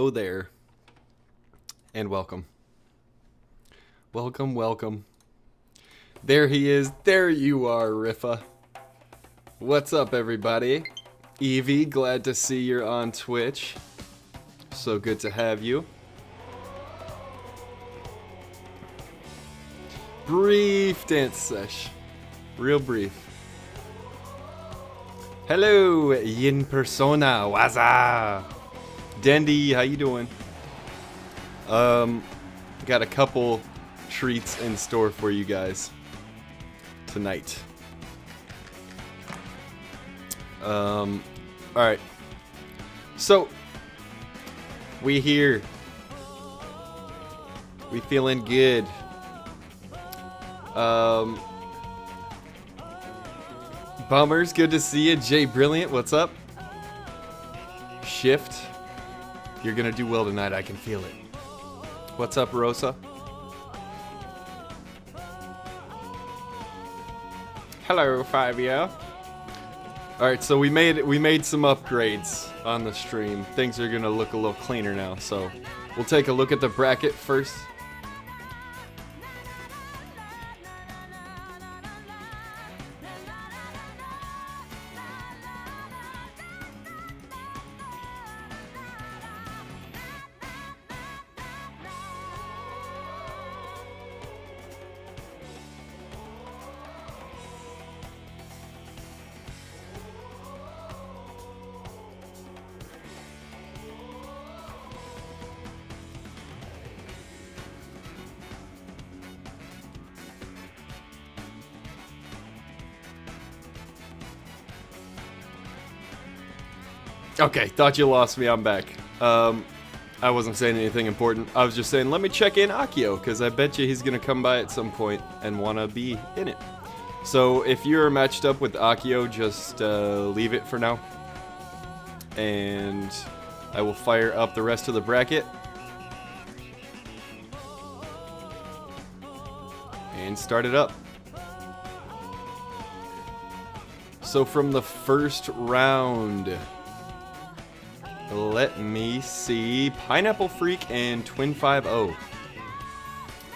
hello there. And welcome. Welcome. There he is. There you are, Riffa. What's up, everybody? Evie, glad to see you're on Twitch. So good to have you. Brief dance sesh. Real brief. Hello, in persona. Waza. Dandy, how you doing? Got a couple treats in store for you guys tonight. Alright. So, we here. We feeling good. Bummers, good to see you. Jay Brilliant, what's up? Shift. You're gonna do well tonight, I can feel it. What's up, Rosa? Hello, Fabio. Alright, so we made some upgrades on the stream. Things are gonna look a little cleaner now, so we'll take a look at the bracket first. Okay, thought you lost me. I'm back. I wasn't saying anything important. I was just saying, let me check in Akio, because I bet you he's going to come by at some point and want to be in it. So, if you're matched up with Akio, just leave it for now. And I will fire up the rest of the bracket. And start it up. So, from the first round... Let me see. Pineapple Freak and Twin 5-0.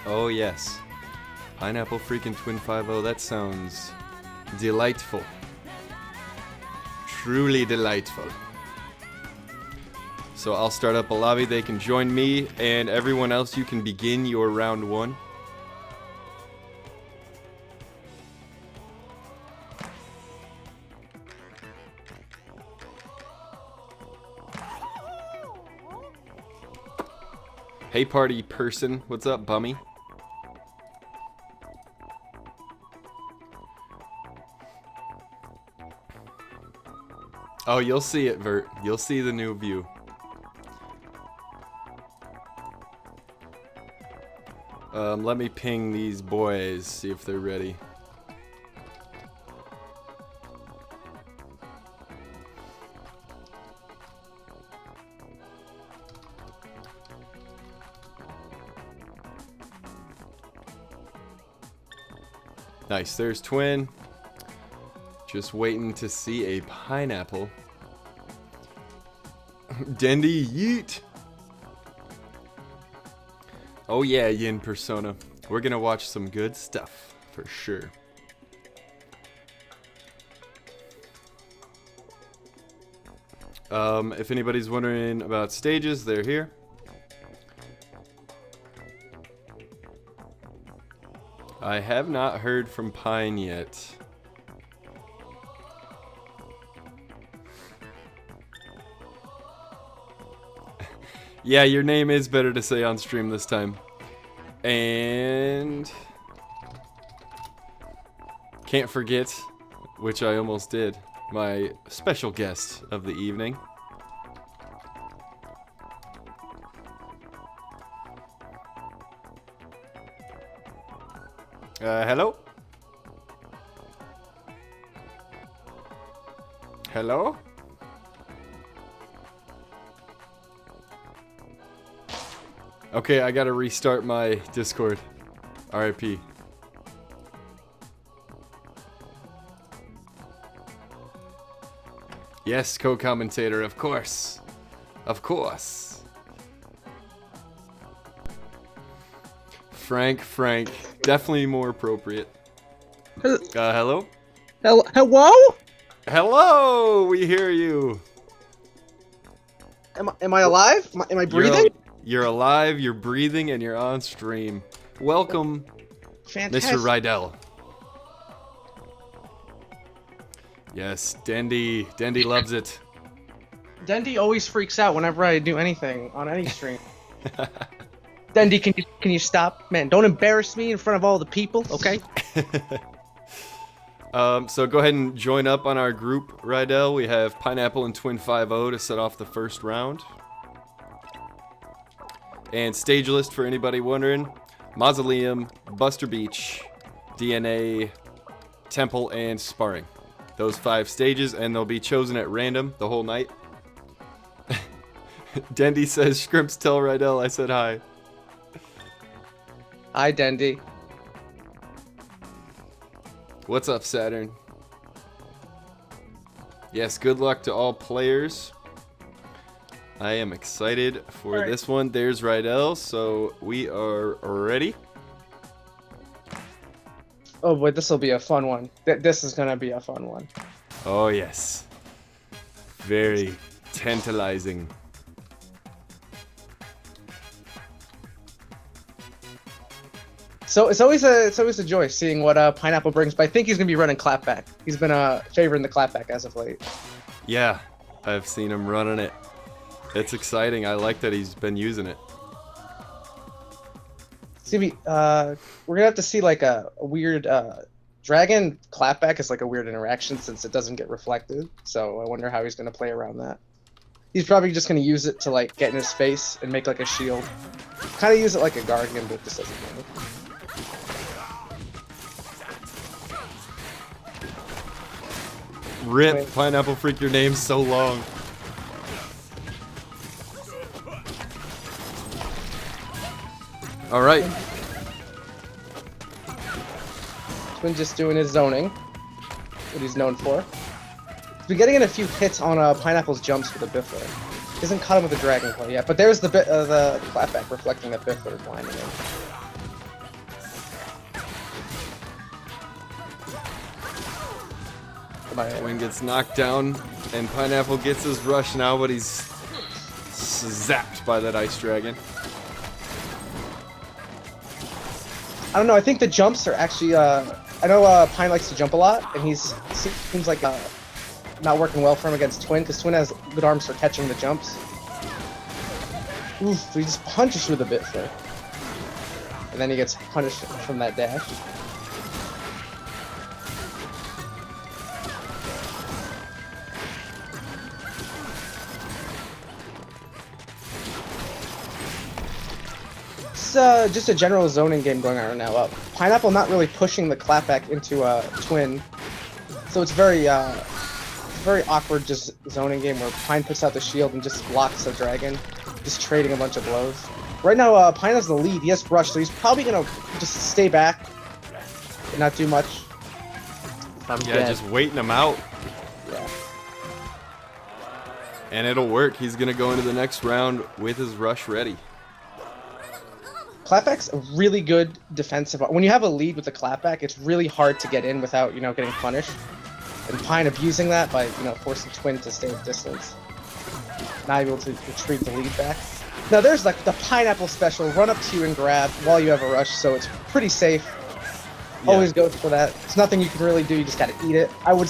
Oh, yes. Pineapple Freak and Twin 5-0. That sounds delightful. Truly delightful. So I'll start up a lobby. They can join me, and everyone else, you can begin your round one. Hey party person, what's up, Bummy? Oh, you'll see it, Vert. You'll see the new view. Let me ping these boys, see if they're ready. Nice, there's Twin. Just waiting to see a pineapple. Dendy, yeet! Oh yeah, Yin Persona. We're gonna watch some good stuff, for sure. If anybody's wondering about stages, they're here. I have not heard from Pine yet. Yeah, your name is better to say on stream this time. And... can't forget, which I almost did, my special guest of the evening. Hello? Hello? Okay, I gotta restart my Discord. RIP. Yes, co-commentator, of course. Of course. Frank. Definitely more appropriate. Hello? Hello? Hello! We hear you. Am I alive? Am I breathing? You're alive, you're breathing, and you're on stream. Welcome, Fantastic. Mr. Rydell. Yes, Dendy loves it. Dendy always freaks out whenever I do anything on any stream. Dendy, can you stop? Man, don't embarrass me in front of all the people, okay? So go ahead and join up on our group, Rydell. We have Pineapple and Twin 5-0 to set off the first round. And stage list for anybody wondering: Mausoleum, Buster Beach, DNA, Temple, and Sparring. Those 5 stages, and they'll be chosen at random the whole night. Dendy says, Scrimps, tell Rydell I said hi. Hi, Dendy. What's up, Saturn? Yes, good luck to all players. I am excited for this one. There's Rydell, so we are ready. Oh boy, this will be a fun one. This is gonna be a fun one. Oh yes. Very tantalizing. So it's always a joy seeing what Pineapple brings, but I think he's gonna be running clapback. He's been favoring the clapback as of late. Yeah, I've seen him running it. It's exciting. I like that he's been using it. See, we're gonna have to see like a weird dragon clapback is like a weird interaction since it doesn't get reflected. So I wonder how he's gonna play around that. He's probably just gonna use it to like get in his face and make like a shield. Kind of use it like a guardian, but it just doesn't matter. Rip, Wait. Pineapple Freak, your name's so long. Alright. Twin just doing his zoning, what he's known for. He's been getting in a few hits on Pineapple's jumps with the Biffler. He hasn't caught him with the Dragon Claw yet, but there's the clapback reflecting the Biffler blinding him. Twin gets knocked down, and Pineapple gets his rush now, but he's zapped by that Ice Dragon. I don't know, I think the jumps are actually, I know Pine likes to jump a lot, and seems like not working well for him against Twin, because Twin has good arms for catching the jumps. Oof, he just punches through the Biffler. And then he gets punished from that dash. It's just a general zoning game going on right now. Pineapple not really pushing the clapback into Twin, so it's very awkward just zoning game where Pine puts out the shield and just blocks the dragon, just trading a bunch of blows. Right now, Pine has the lead. He has brush, so he's probably gonna just stay back and not do much. Just waiting him out. Yeah. And it'll work. He's gonna go into the next round with his rush ready. Clapback's a really good defensive. When you have a lead with the clapback, it's really hard to get in without, getting punished. And Pine abusing that by, forcing Twin to stay at distance. Not able to retreat the lead back. Now there's like the Pineapple special, run up to you and grab while you have a rush, so it's pretty safe. Yeah. Always go for that. It's nothing you can really do, you just gotta eat it. I would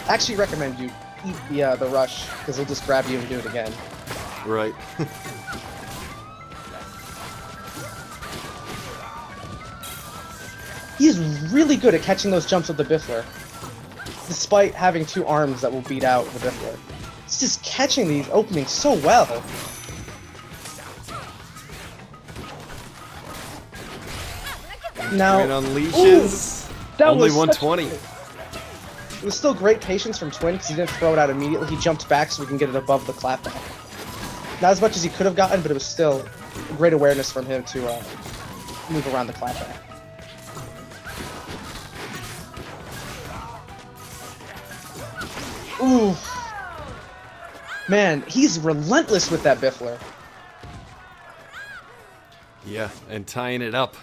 actually recommend you eat the rush, because he'll just grab you and do it again. Right. He's really good at catching those jumps with the Biffler, despite having 2 arms that will beat out the Biffler. He's just catching these openings so well. Now, Twin unleashes. Only 120. It was still great patience from Twin because he didn't throw it out immediately. He jumped back so we can get it above the clapback. Not as much as he could have gotten, but it was still great awareness from him to move around the clapback. Ooh. Man, he's relentless with that Biffler. Yeah, and tying it up.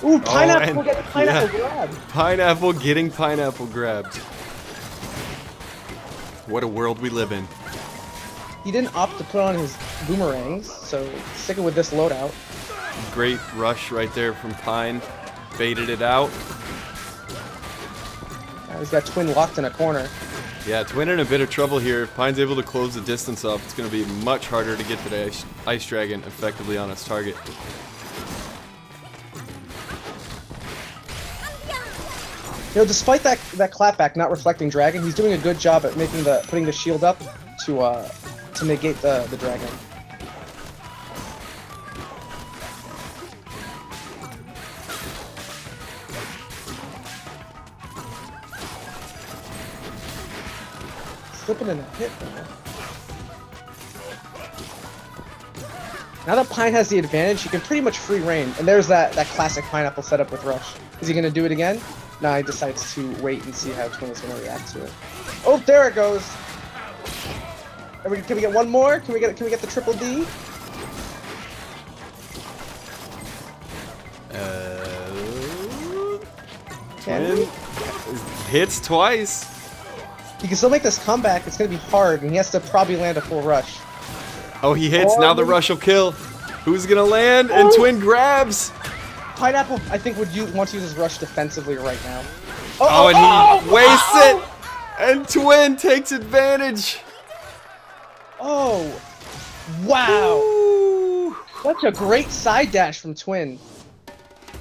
Ooh, Pineapple and- get Pineapple yeah. grab. Pineapple getting Pineapple grabbed. What a world we live in. He didn't opt to put on his boomerangs, so sticking with this loadout. Great rush right there from Pine. Baited it out. He's got Twin locked in a corner. Yeah, Twin in a bit of trouble here. If Pine's able to close the distance up, it's going to be much harder to get to the Ice Dragon effectively on its target. You know, despite that clapback not reflecting Dragon, he's doing a good job at putting the shield up to negate the Dragon. Slipping in a hit there. Now that Pine has the advantage, he can pretty much free reign. And there's that classic Pineapple setup with Rush. Is he going to do it again? No, he decides to wait and see how Twin is going to react to it. Oh, there it goes! Can we get one more? Can we get the triple D? Twin hits twice. He can still make this comeback. It's going to be hard, and he has to probably land a full rush. Oh, he hits. Now the rush will kill. Who's going to land? And Twin grabs. Pineapple, I think, want to use his rush defensively right now. Oh, and he wastes it. And Twin takes advantage. Oh, wow. Ooh. Such a great side dash from Twin.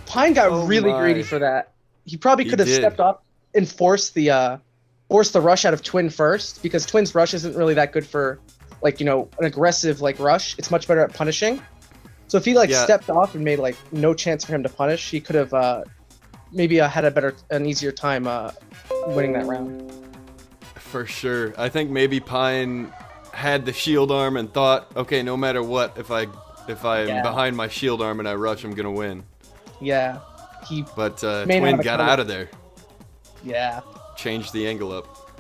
Pine got really greedy for that. He probably could have stepped up and forced the rush out of Twin first, because Twin's rush isn't really that good for, like, you know, an aggressive, like, rush. It's much better at punishing. So if he, like, stepped off and made, like, no chance for him to punish, he could have maybe had an easier time winning that round. For sure. I think maybe Pine had the shield arm and thought, okay, no matter what, if I'm behind my shield arm and I rush, I'm gonna win. Yeah. But Twin got out of there. Yeah. Changed the angle up.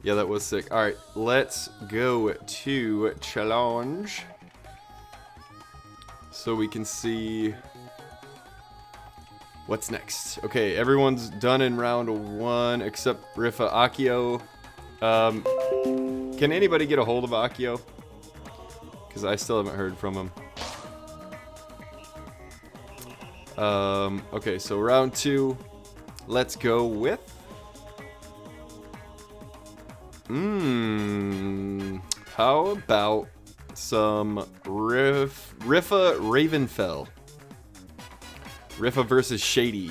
Yeah, that was sick. All right, let's go to challenge, so we can see what's next. Okay, everyone's done in round 1 except Rifa. Akio. Can anybody get a hold of Akio? Because I still haven't heard from him. Okay, so round 2. Let's go with... how about some Rifa Ravenfell? Rifa versus Shady.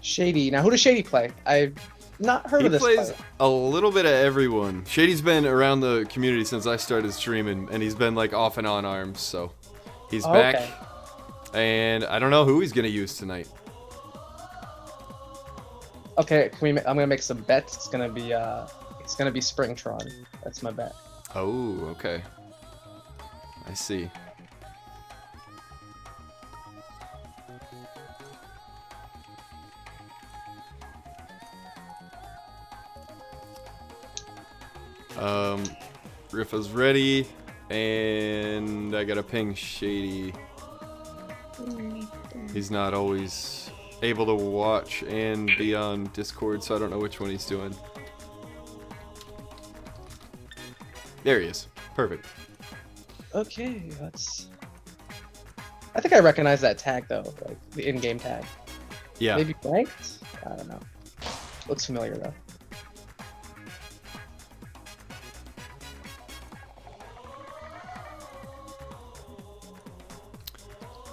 Shady. Now, who does Shady play? I've not heard of this player. He plays a little bit of everyone. Shady's been around the community since I started streaming, and he's been like off and on ARMS, so he's back. Okay. And I don't know who he's gonna use tonight. Okay, I'm gonna make some bets. It's gonna be Springtron. That's my bet. Oh, okay. I see. Rifa's ready, and I gotta ping Shady. He's not always able to watch and be on Discord, so I don't know which one he's doing. There he is. Perfect. Okay, I think I recognize that tag though, like the in-game tag. Yeah. Maybe ranked? I don't know. Looks familiar though.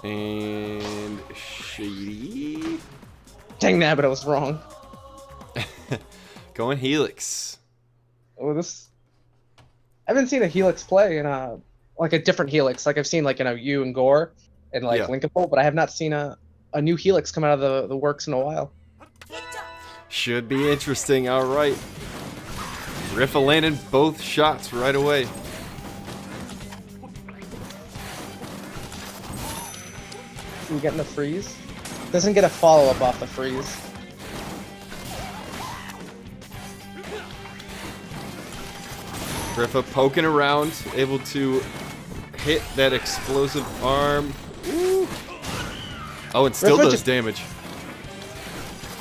And Shady. Dang nabbit, I was wrong. Going Helix. Oh, I haven't seen a Helix play in like a different Helix. Like I've seen like, you know, you and Gore and like Linkable, but I have not seen a new Helix come out of the works in a while. Should be interesting. All right. Rifa landed both shots right away. We getting a freeze? Doesn't get a follow-up off the freeze. Rifa poking around, able to hit that explosive arm. Ooh. Oh, and still Rifa does just- damage.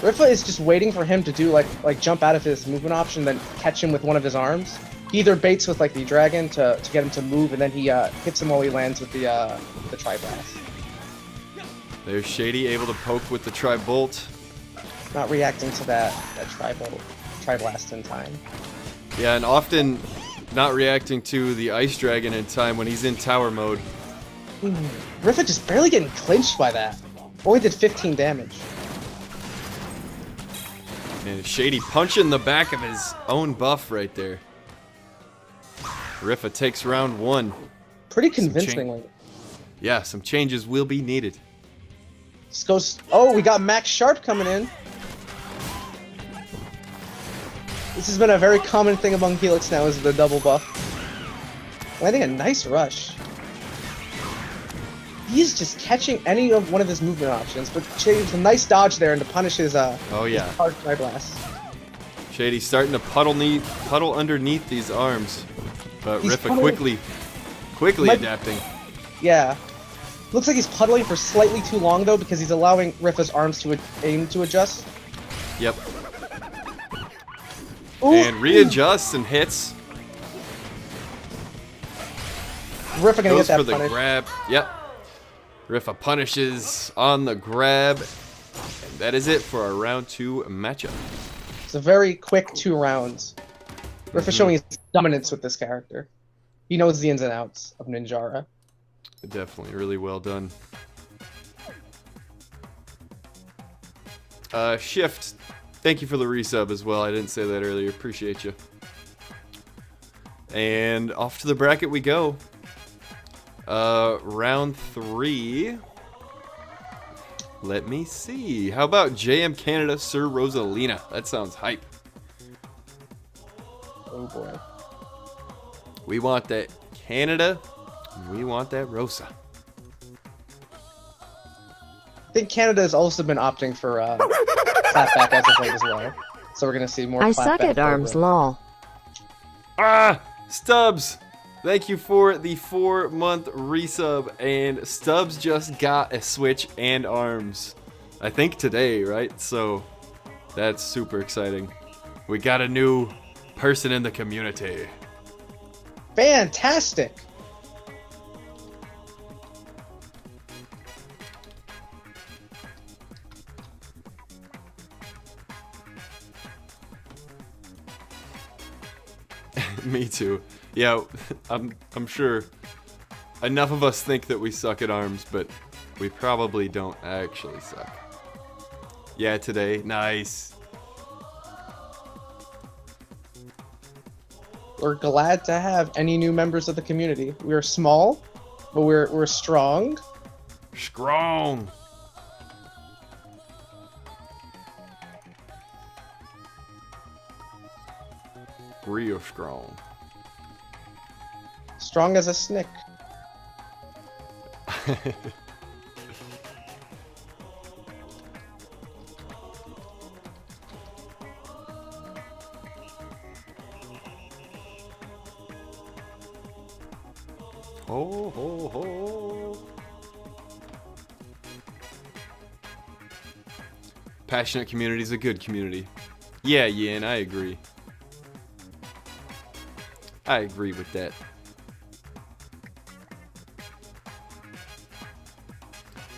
Rifa is just waiting for him to do like jump out of his movement option, then catch him with one of his arms. He either baits with like the dragon to get him to move, and then he hits him while he lands with the tri-blast. There's Shady able to poke with the tri-bolt. Not reacting to that tri-blast in time. Yeah, and often not reacting to the ice dragon in time when he's in tower mode. Rifa just barely getting clinched by that. Only did 15 damage. And Shady punching the back of his own buff right there. Rifa takes round 1. Pretty convincingly. Yeah, some changes will be needed. This goes. Oh, we got Max Sharp coming in. This has been a very common thing among Helix now, is the double buff. Landing a nice rush. He's just catching any of one of his movement options, but Shady's a nice dodge there and to punish his his hard tri-blast. Shady's starting to puddle underneath these arms, but He's Rifa puddling. quickly adapting. Yeah. Looks like he's puddling for slightly too long though, because he's allowing Rifa's arms to aim to adjust. Yep. Ooh. And readjusts and hits. Rifa gonna Goes get for that the punish. grab. Yep. Rifa punishes on the grab. And that is it for our round 2 matchup. It's a very quick 2 rounds. Rifa showing his dominance with this character. He knows the ins and outs of Ninjara. Definitely really well done. Shift, thank you for the resub as well. I didn't say that earlier. Appreciate you. And off to the bracket we go. Round 3. Let me see. How about JM Canada, Sir Rosalina? That sounds hype. Oh boy. We want that Canada, and we want that Rosa. I think Canada has also been opting for clapback as of late as well. So we're gonna see more. I clapback suck at arms, over. lol. Ah! Stubbs! Thank you for the 4-month resub. And Stubbs just got a Switch and arms. I think today, right? So that's super exciting. We got a new person in the community. Fantastic! Me too. Yeah, I'm sure enough of us think that we suck at arms, but we probably don't actually suck. Yeah, today. Nice. We're glad to have any new members of the community. We're small, but we're strong. Strong. Real strong. Strong as a snick. Ho ho ho. Passionate community is a good community. Yeah, Yin, I agree. I agree with that.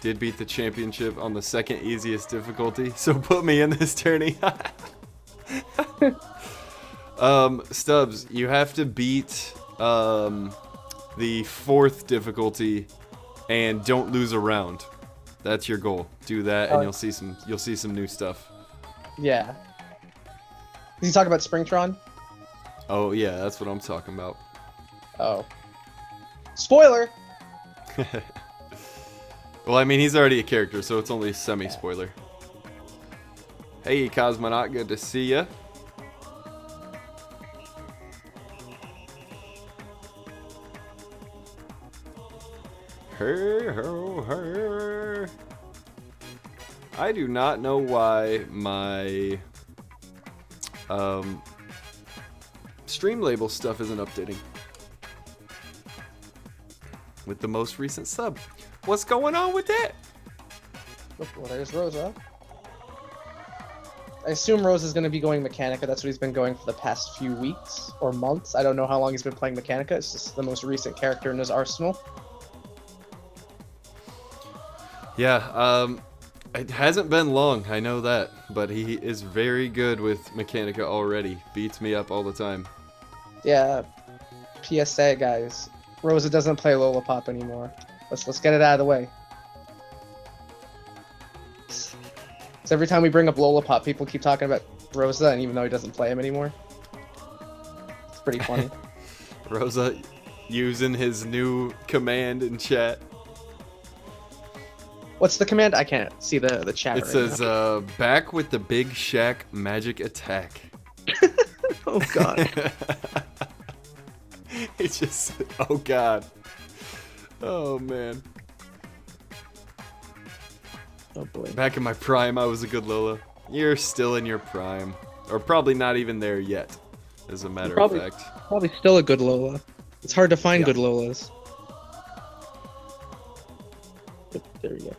Did beat the championship on the second easiest difficulty, so put me in this tourney. Stubbs, you have to beat the 4th difficulty and don't lose a round. That's your goal. Do that and you'll see some new stuff. Yeah. Did you talk about Springtron? Oh yeah, that's what I'm talking about. Oh. Spoiler! Well, I mean, he's already a character, so it's only semi-spoiler. Hey, Cosmonaut, good to see ya. Her. I do not know why my stream label stuff isn't updating with the most recent sub. What's going on with that? Well, there's Rosa. I assume Rosa's going to be going Mechanica. That's what he's been going for the past few weeks or months. I don't know how long he's been playing Mechanica. It's just the most recent character in his arsenal. Yeah, it hasn't been long, I know that, but he is very good with Mechanica already. Beats me up all the time. Yeah, PSA, guys. Rosa doesn't play Lollipop anymore. Let's get it out of the way. So every time we bring up Lollipop, people keep talking about Rosa, and even though he doesn't play him anymore. It's pretty funny. Rosa using his new command in chat. What's the command? I can't see the chat. It says, back with the Big Shack magic attack. Oh, God. It's just, oh, God. Oh, man. Oh, boy. Back in my prime, I was a good Lola. You're still in your prime. Or probably not even there yet, as a matter of fact. Probably still a good Lola. It's hard to find good Lolas. There we go.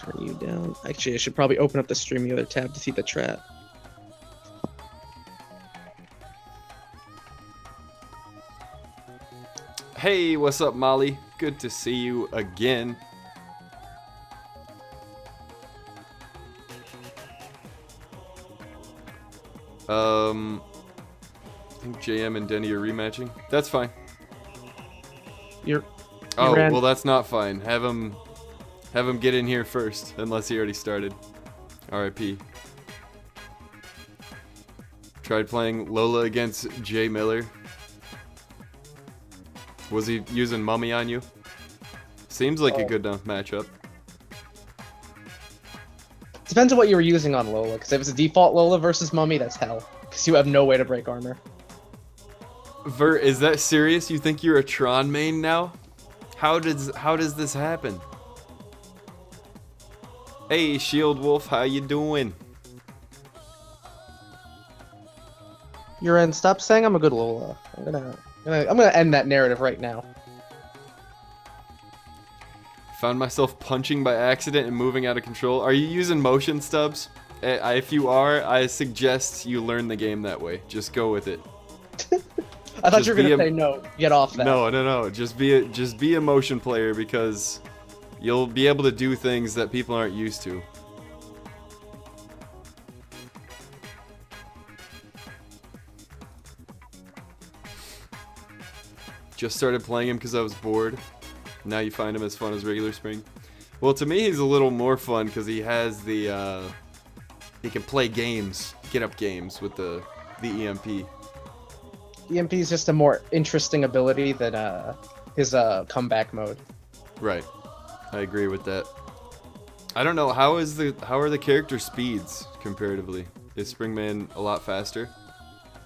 Turn you down. Actually, I should probably open up the stream the other tab to see the chat. Hey, what's up, Molly? Good to see you again. I think JM and Denny are rematching. That's fine. Oh, well, that's not fine. Have him get in here first, unless he already started. RIP. Tried playing Lola against Jay Miller. Was he using Mummy on you? Seems like a good enough matchup. Depends on what you were using on Lola, because if it's a default Lola versus Mummy, that's hell. Because you have no way to break armor. Vert, is that serious? You think you're a Tron main now? How does this happen? Hey, Shield Wolf, how you doing? Uren, stop saying I'm a good Lola. I'm gonna end that narrative right now. Found myself punching by accident and moving out of control. Are you using motion stubs? If you are, I suggest you learn the game that way. Just go with it. I thought you were gonna say no. Get off that. No. Just be a motion player, because you'll be able to do things that people aren't used to. Just started playing him because I was bored. Now you find him as fun as regular Spring. Well, to me, he's a little more fun because he has the he can play games, get up games with the EMP. EMP is just a more interesting ability than his comeback mode. Right, I agree with that. I don't know, how are the character speeds comparatively? Is Springman a lot faster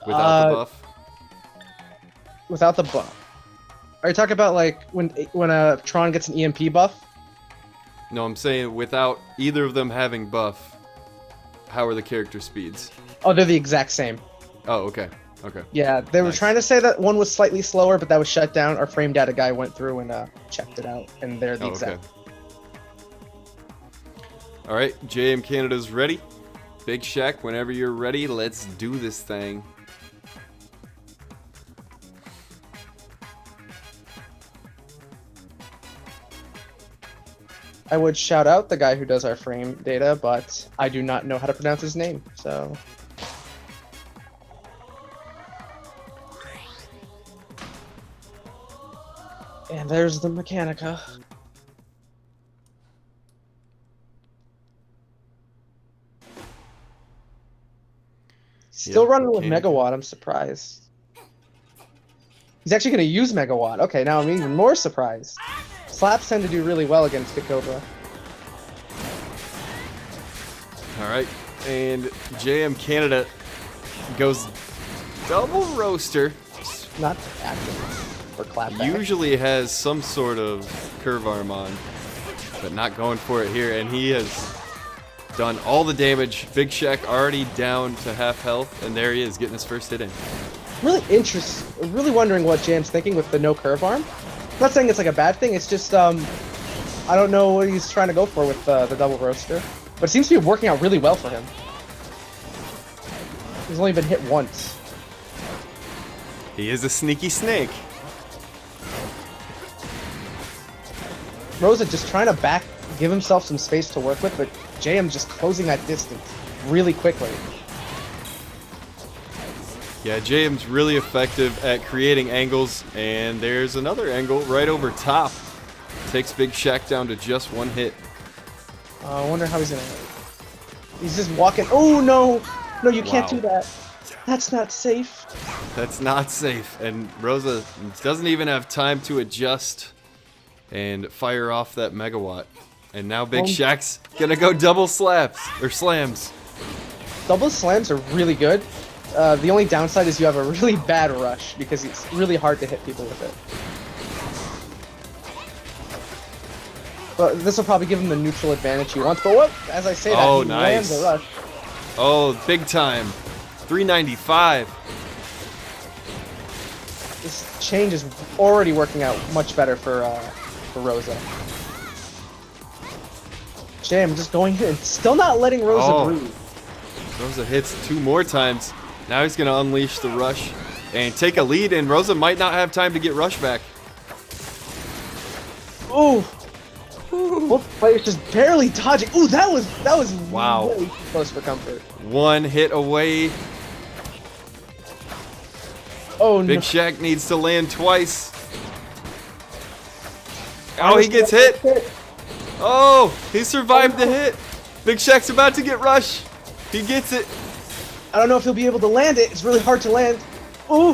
without the buff? Without the buff. Are you talking about like when Tron gets an EMP buff? No, I'm saying without either of them having buff, how are the character speeds? Oh, they're the exact same. Oh, okay. Okay. Yeah, they were trying to say that one was slightly slower, but that was shut down. Our frame data guy went through and checked it out, and they're the exact. All right, JM Canada's ready. Big Shack, whenever you're ready, let's do this thing. I would shout out the guy who does our frame data, but I do not know how to pronounce his name, so... And there's the Mechanica. Still running with Megawatt, I'm surprised. He's actually going to use Megawatt. Okay, now I'm even more surprised. Slaps tend to do really well against the Cobra. Alright, and JM Canada goes double roaster. Not active or clapback. Usually has some sort of curve arm on, but not going for it here, and he has done all the damage. Big Shack already down to half health, and there he is getting his first hit in. Really wondering what Jam's thinking with the no curve arm. I'm not saying it's like a bad thing, it's just I don't know what he's trying to go for with the double roaster, but it seems to be working out really well for him. He's only been hit once. He is a sneaky snake. Rosa just trying to give himself some space to work with, but JM just closing that distance really quickly. Yeah, JM's really effective at creating angles, and there's another angle right over top. Takes Big Shaq down to just one hit. I wonder how he's gonna. He's just walking. Oh no! No, you can't do that. That's not safe. That's not safe. And Rosa doesn't even have time to adjust and fire off that megawatt. And now Big Shaq's gonna go double slaps or slams. Double slams are really good. The only downside is you have a really bad rush because it's really hard to hit people with it. But this will probably give him the neutral advantage he wants. But what? As I say that, he lands a rush. Oh, big time. 395. This change is already working out much better for Rosa. Jam just going in, still not letting Rosa breathe. Rosa hits 2 more times. Now he's going to unleash the rush and take a lead, and Rosa might not have time to get rush back. Ooh. Both players just barely dodging. Ooh, that was wow. Way too close for comfort. 1 hit away. Oh Big no. Shaq needs to land twice. Oh, he gets hit. Oh, he survived the hit. Big Shaq's about to get rush. He gets it. I don't know if he'll be able to land it. It's really hard to land. Oh,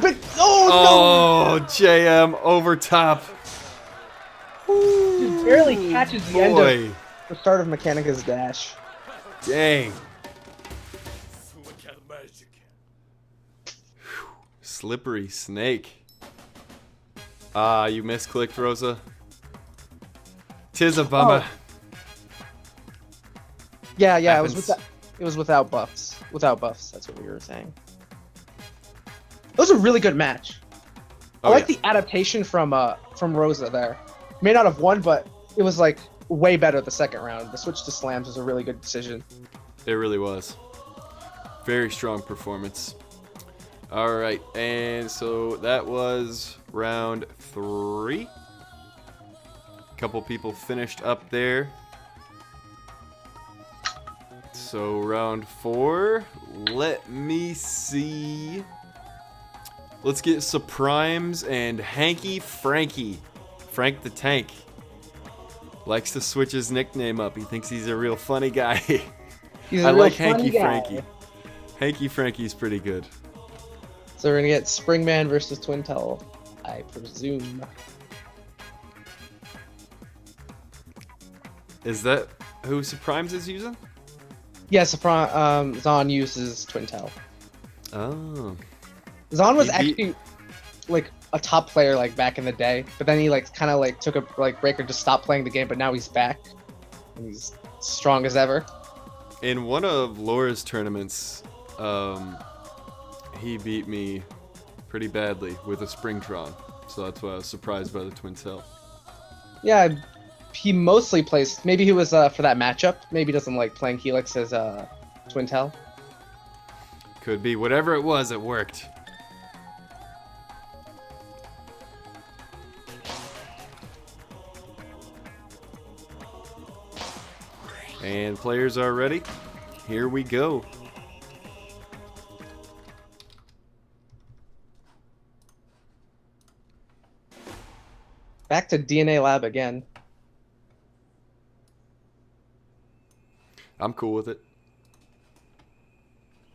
big. Oh, no. JM over top. Just barely catches the end of the start of Mechanica's dash. Dang. Slippery snake. Ah, you misclicked, Rosa. Tis a bummer. Yeah, it was without buffs. Without buffs, that's what we were saying. It was a really good match. I like the adaptation from Rosa there. May not have won, but it was like way better the second round. The switch to slams was a really good decision. It really was. Very strong performance. All right, and so that was round 3. A couple people finished up there. So round 4, let me see. Let's get Suprimes and Hanky Frankie. Frank the Tank. Likes to switch his nickname up. He thinks he's a real funny guy. I like Hanky Frankie. Hanky Frankie's pretty good. So we're gonna get Springman versus Twintel, I presume. Is that who Suprimes is using? Yeah, Zon uses Twintel. Oh. Zon was actually like a top player like back in the day, but then he like kind of like took a break or just stopped playing the game, but now he's back. And he's strong as ever. In one of Laura's tournaments, he beat me pretty badly with a Springtron, so that's why I was surprised by the Twintel. Yeah, he mostly plays. Maybe he was for that matchup. Maybe he doesn't like playing Helix as Twintel. Could be. Whatever it was, it worked. And players are ready. Here we go. Back to DNA Lab again. I'm cool with it.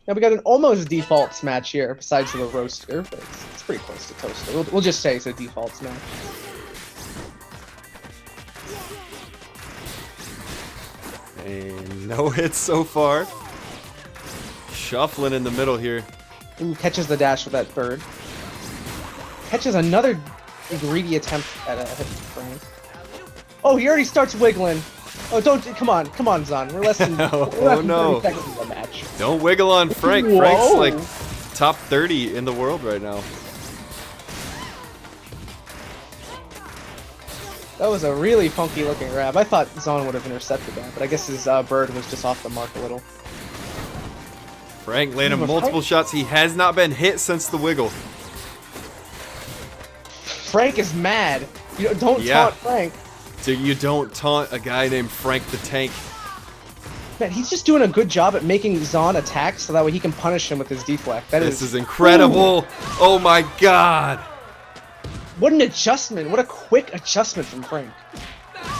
Now we got an almost defaults match here, besides the roaster, but it's pretty close to toaster. We'll just say it's a defaults match. And no hits so far. Shuffling in the middle here. Ooh, catches the dash with that bird. Catches another greedy attempt at a hit frame. Oh, he already starts wiggling. Oh, come on, Zon. We're less than, oh, no. 30 seconds of the match. Don't wiggle on Frank. Whoa. Frank's like top 30 in the world right now. That was a really funky looking grab. I thought Zon would have intercepted that, but I guess his bird was just off the mark a little. Frank landed multiple shots. He has not been hit since the wiggle. Frank is mad. You don't taunt Frank. So you don't taunt a guy named Frank the Tank. Man, he's just doing a good job at making Zon attack so that way he can punish him with his deflect. This is incredible. Ooh. Oh my god. What an adjustment. What a quick adjustment from Frank.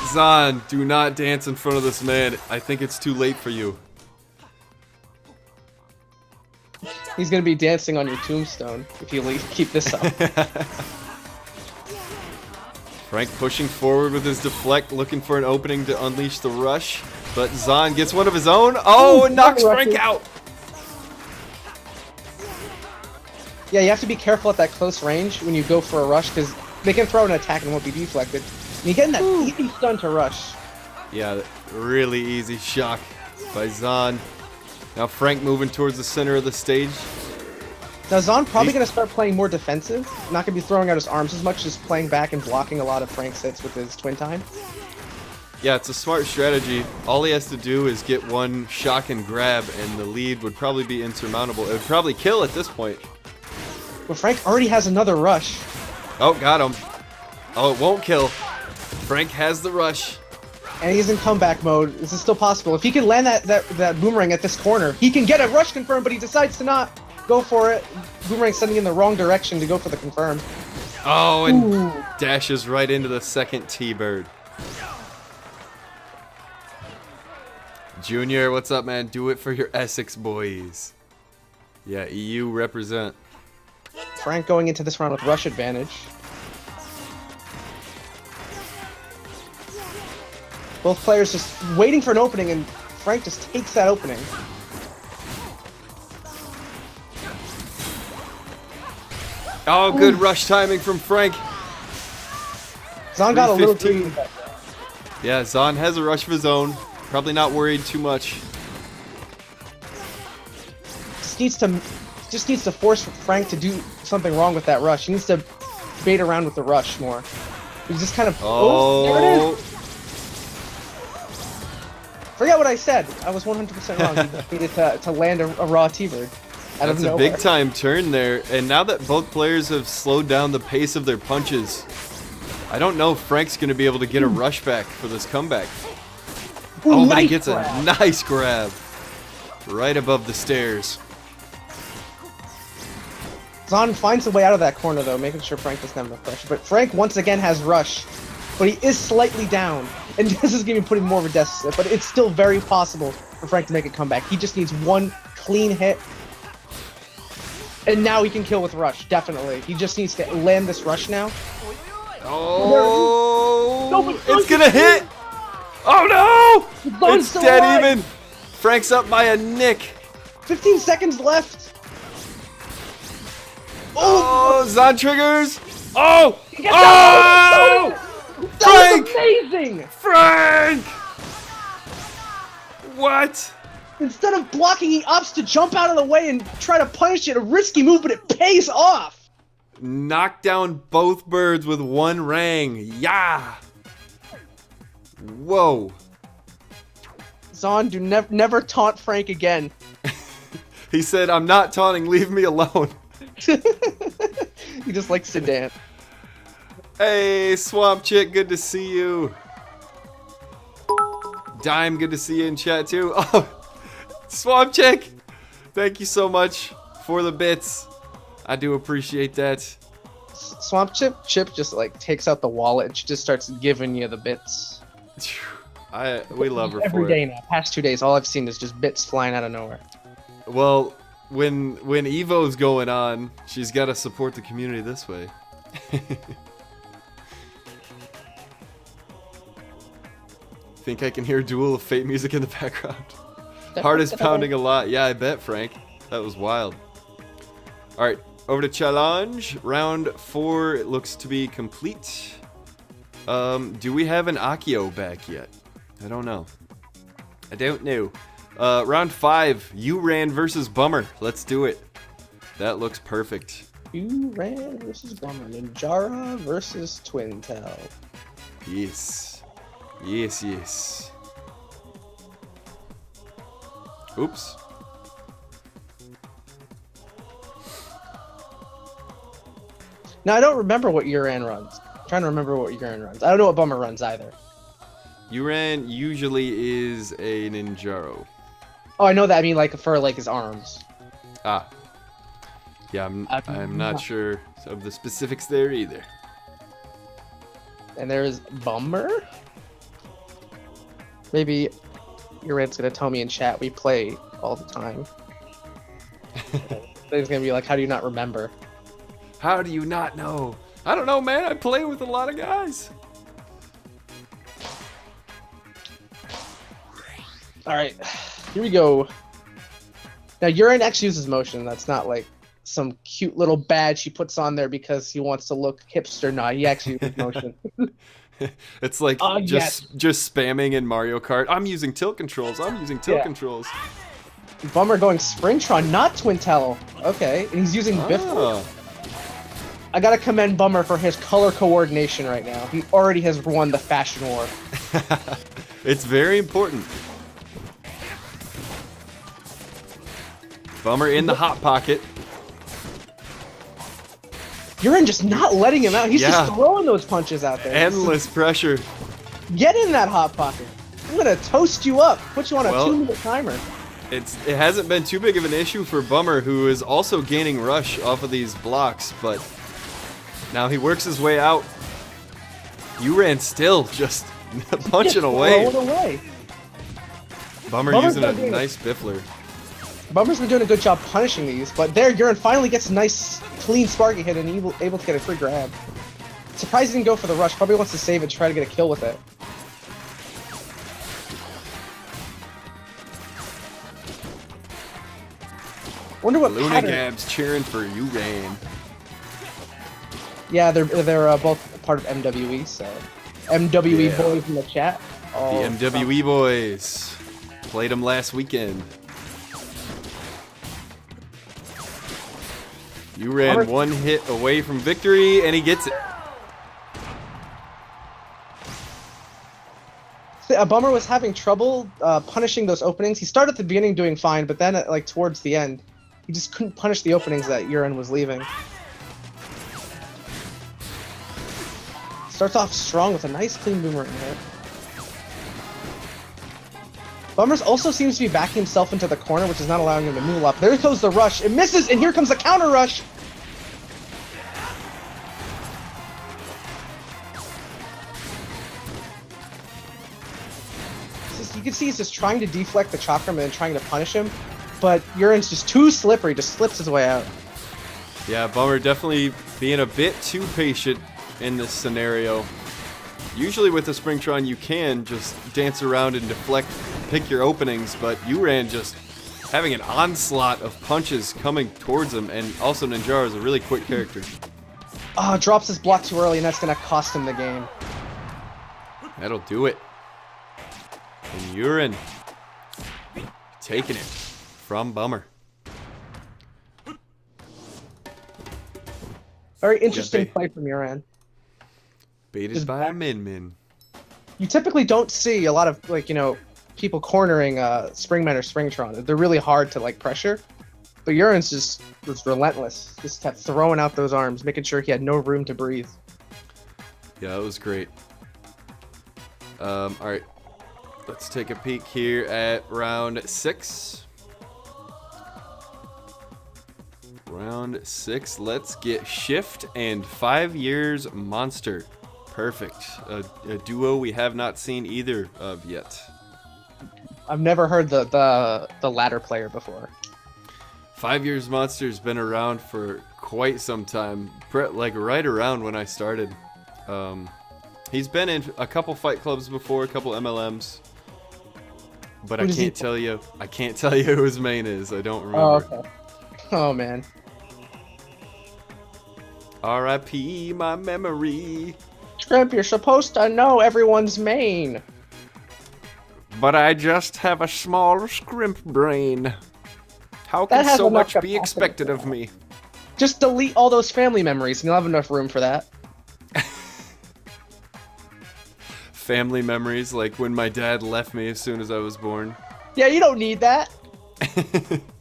Zon, do not dance in front of this man. I think it's too late for you. He's going to be dancing on your tombstone if you keep this up. Frank pushing forward with his deflect, looking for an opening to unleash the rush. But Zon gets one of his own. Oh, and knocks Frank out. Yeah, you have to be careful at that close range when you go for a rush because they can throw an attack and it won't be deflected. And you get in that easy stun to rush. Yeah, really easy shock by Zon. Now Frank moving towards the center of the stage. Now Zon probably going to start playing more defensive. Not going to be throwing out his arms as much, just playing back and blocking a lot of Frank's hits with his twin time. Yeah, it's a smart strategy. All he has to do is get one shock and grab, and the lead would probably be insurmountable. It would probably kill at this point. But Frank already has another rush. Oh, got him. Oh, it won't kill. Frank has the rush. And he's in comeback mode. This is still possible. If he can land that boomerang at this corner, he can get a rush confirm, but he decides to not go for it. Boomerang sending in the wrong direction to go for the confirm. Oh, and dashes right into the second T-bird. Junior, what's up, man? Do it for your Essex boys. Yeah, EU represent. Frank going into this round with rush advantage. Both players just waiting for an opening, and Frank just takes that opening. Oh, good rush timing from Frank. Zon got a little too. Yeah, Zon has a rush of his own. Probably not worried too much. Just needs to force Frank to do something wrong with that rush. He needs to bait around with the rush more. He just kind of. Oh, there it is. Forget what I said. I was 100% wrong. He needed to land a raw T-bird. That's a big time turn there. And now that both players have slowed down the pace of their punches, I don't know if Frank's going to be able to get a rush back for this comeback. Ooh, oh, nice but he gets grab. a nice grab right above the stairs. Zon finds a way out of that corner, though, making sure Frank doesn't have enough pressure. But Frank, once again, has rush. But he is slightly down. And this is going to be putting more of a deficit. But it's still very possible for Frank to make a comeback. He just needs one clean hit. And now he can kill with rush, definitely. He just needs to land this rush now. Oh! No, it's going to hit! Oh, no! It's dead alive. even! Frank's up by a nick. 15 seconds left. Oh, Zon triggers. Oh! Oh! That Frank! was amazing! Frank! What? Instead of blocking, he opts to jump out of the way and try to punish it. A risky move, but it pays off. Knock down both birds with one rang. Yeah! Whoa. Zon, do never taunt Frank again. He said, I'm not taunting, leave me alone. He just likes to dance. Hey, Swamp Chick, good to see you. Dime, good to see you in chat too. Oh, Swamp Chick, thank you so much for the bits. I do appreciate that. Swamp Chip just like takes out the wallet and she just starts giving you the bits. We love her every for day it. now. Past 2 days, all I've seen is just bits flying out of nowhere. Well, when Evo's going on, she's got to support the community this way. Think I can hear Duel of Fate music in the background? Heart is pounding a lot. Yeah, I bet, Frank. That was wild. All right, over to challenge. Round 4 it looks to be complete. Do we have an Akio back yet? I don't know. I don't know. Round 5, U-Ran versus Bummer. Let's do it. That looks perfect. U-Ran versus Bummer. Ninjara versus Twin Tail. Yes. Yes, yes. Oops. Now, I don't remember what Uran runs. I'm trying to remember what Uran runs. I don't know what Bummer runs either. Uran usually is a Ninjaro. Oh, I know that. I mean, like, for, like, his arms. Ah. Yeah, I'm not sure of the specifics there either. And there's Bummer? Maybe Uran's gonna tell me in chat we play all the time. He's gonna be like, how do you not remember? How do you not know? I don't know, man. I play with a lot of guys. Alright, here we go. Now, Uran actually uses motion. That's not like some cute little badge he puts on there because he wants to look hipster. Nah, he actually uses motion. It's like just spamming in Mario Kart. I'm using tilt controls. I'm using tilt controls. Bummer going Springtron, not Twintel. Okay, and he's using Biffle. I gotta commend Bummer for his color coordination right now. He already has won the fashion war. It's very important. Bummer in the hot pocket. Uran just not letting him out. He's just throwing those punches out there. Endless pressure. Get in that hot pocket. I'm gonna toast you up. Put you on a 2-minute timer. It hasn't been too big of an issue for Bummer, who is also gaining rush off of these blocks, but now he works his way out. Uran still just punching away. Bummer's using a nice biffler. Bummer's been doing a good job punishing these, but there, Uran finally gets a nice, clean Sparky hit and able to get a free grab. Surprised he didn't go for the rush. Probably wants to save it, try to get a kill with it. Wonder what Luna Gab's cheering for Uran. Yeah, they're both part of MWE, so MWE boys in the chat. The MWE boys played them last weekend. Uran one hit away from victory, and he gets it. Bummer was having trouble punishing those openings. He started at the beginning doing fine, but then like towards the end, he just couldn't punish the openings that Uran was leaving. Starts off strong with a nice clean boomerang hit. Bummers also seems to be backing himself into the corner, which is not allowing him to move up. There goes the rush. It misses, and here comes the counter rush. You can see he's just trying to deflect the Chakram and trying to punish him, but Uran's just too slippery, just slips his way out. Yeah, Bummer definitely being a bit too patient in this scenario. Usually with the Springtron you can just dance around and deflect, pick your openings, but Uran just having an onslaught of punches coming towards him, and also Ninjaro is a really quick character. Drops his block too early, and that's going to cost him the game. That'll do it. And Uran taking it from Bummer. Very interesting play from Uran. Baited by a Min. You typically don't see a lot of, like, you know, people cornering Springman or Springtron. They're really hard to, like, pressure. But Uran's just was relentless. Just kept throwing out those arms, making sure he had no room to breathe. Yeah, that was great. Alright. Let's take a peek here at round 6. Round 6. Let's get Shift and 5 Years Monster. Perfect. A duo we have not seen either of yet. I've never heard the latter player before. 5 Years Monster's been around for quite some time. Like right around when I started. He's been in a couple fight clubs before, a couple MLMs. But I can't tell you who his main is. I don't remember. Oh, okay. Oh, man. R.I.P. my memory. Shrimp, you're supposed to know everyone's main. But I just have a small scrimp brain. How can so much be expected of me? Just delete all those family memories and you'll have enough room for that. family memories, like when my dad left me as soon as I was born. Yeah, you don't need that.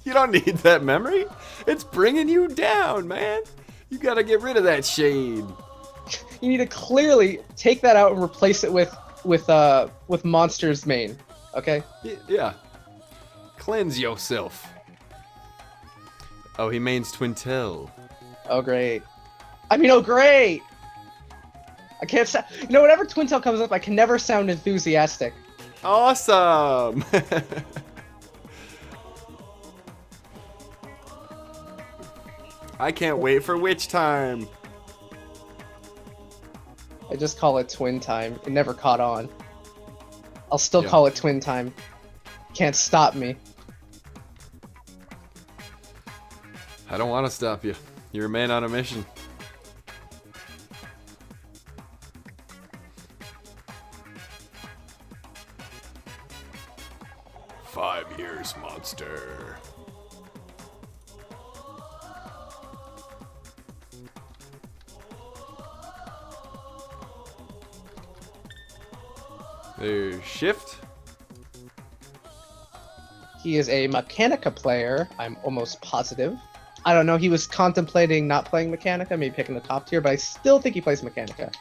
You don't need that memory. It's bringing you down, man. You gotta get rid of that shade. You need to clearly take that out and replace it with Monster's main. Okay. Yeah. Cleanse yourself. Oh, he mains Twintel. Oh great. I mean, oh great. I can't you know, whenever Twintel comes up, I can never sound enthusiastic. Awesome. I can't wait for witch time. I just call it twin time. It never caught on. I'll still call it twin time. Can't stop me. I don't want to stop you. You're a man on a mission. "5 years, monster." There's Shift. He is a Mechanica player, I'm almost positive. I don't know, he was contemplating not playing Mechanica, maybe picking the top tier, but I still think he plays Mechanica.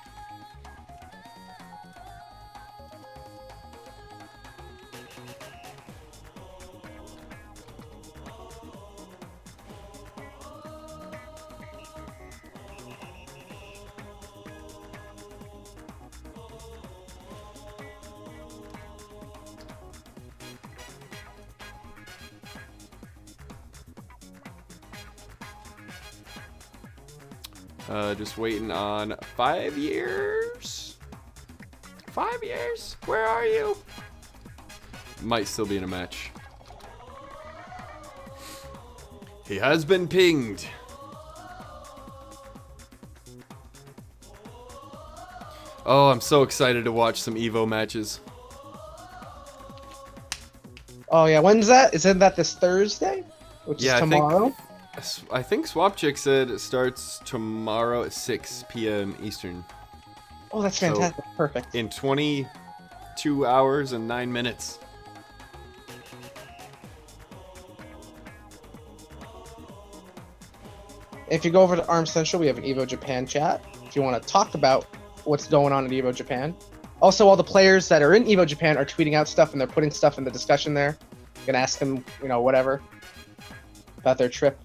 Just waiting on 5 years. 5 years? Where are you? Might still be in a match. He has been pinged. Oh, I'm so excited to watch some Evo matches. Oh yeah, when's that? Isn't that this Thursday? Which is tomorrow? I think Swamp Chick said it starts tomorrow at 6 p.m. Eastern. Oh, that's fantastic. So, perfect. In 22 hours and 9 minutes. If you go over to Arm Central, we have an Evo Japan chat. If you want to talk about what's going on in Evo Japan. Also, all the players that are in Evo Japan are tweeting out stuff and they're putting stuff in the discussion there. You can ask them, you know, whatever about their trip.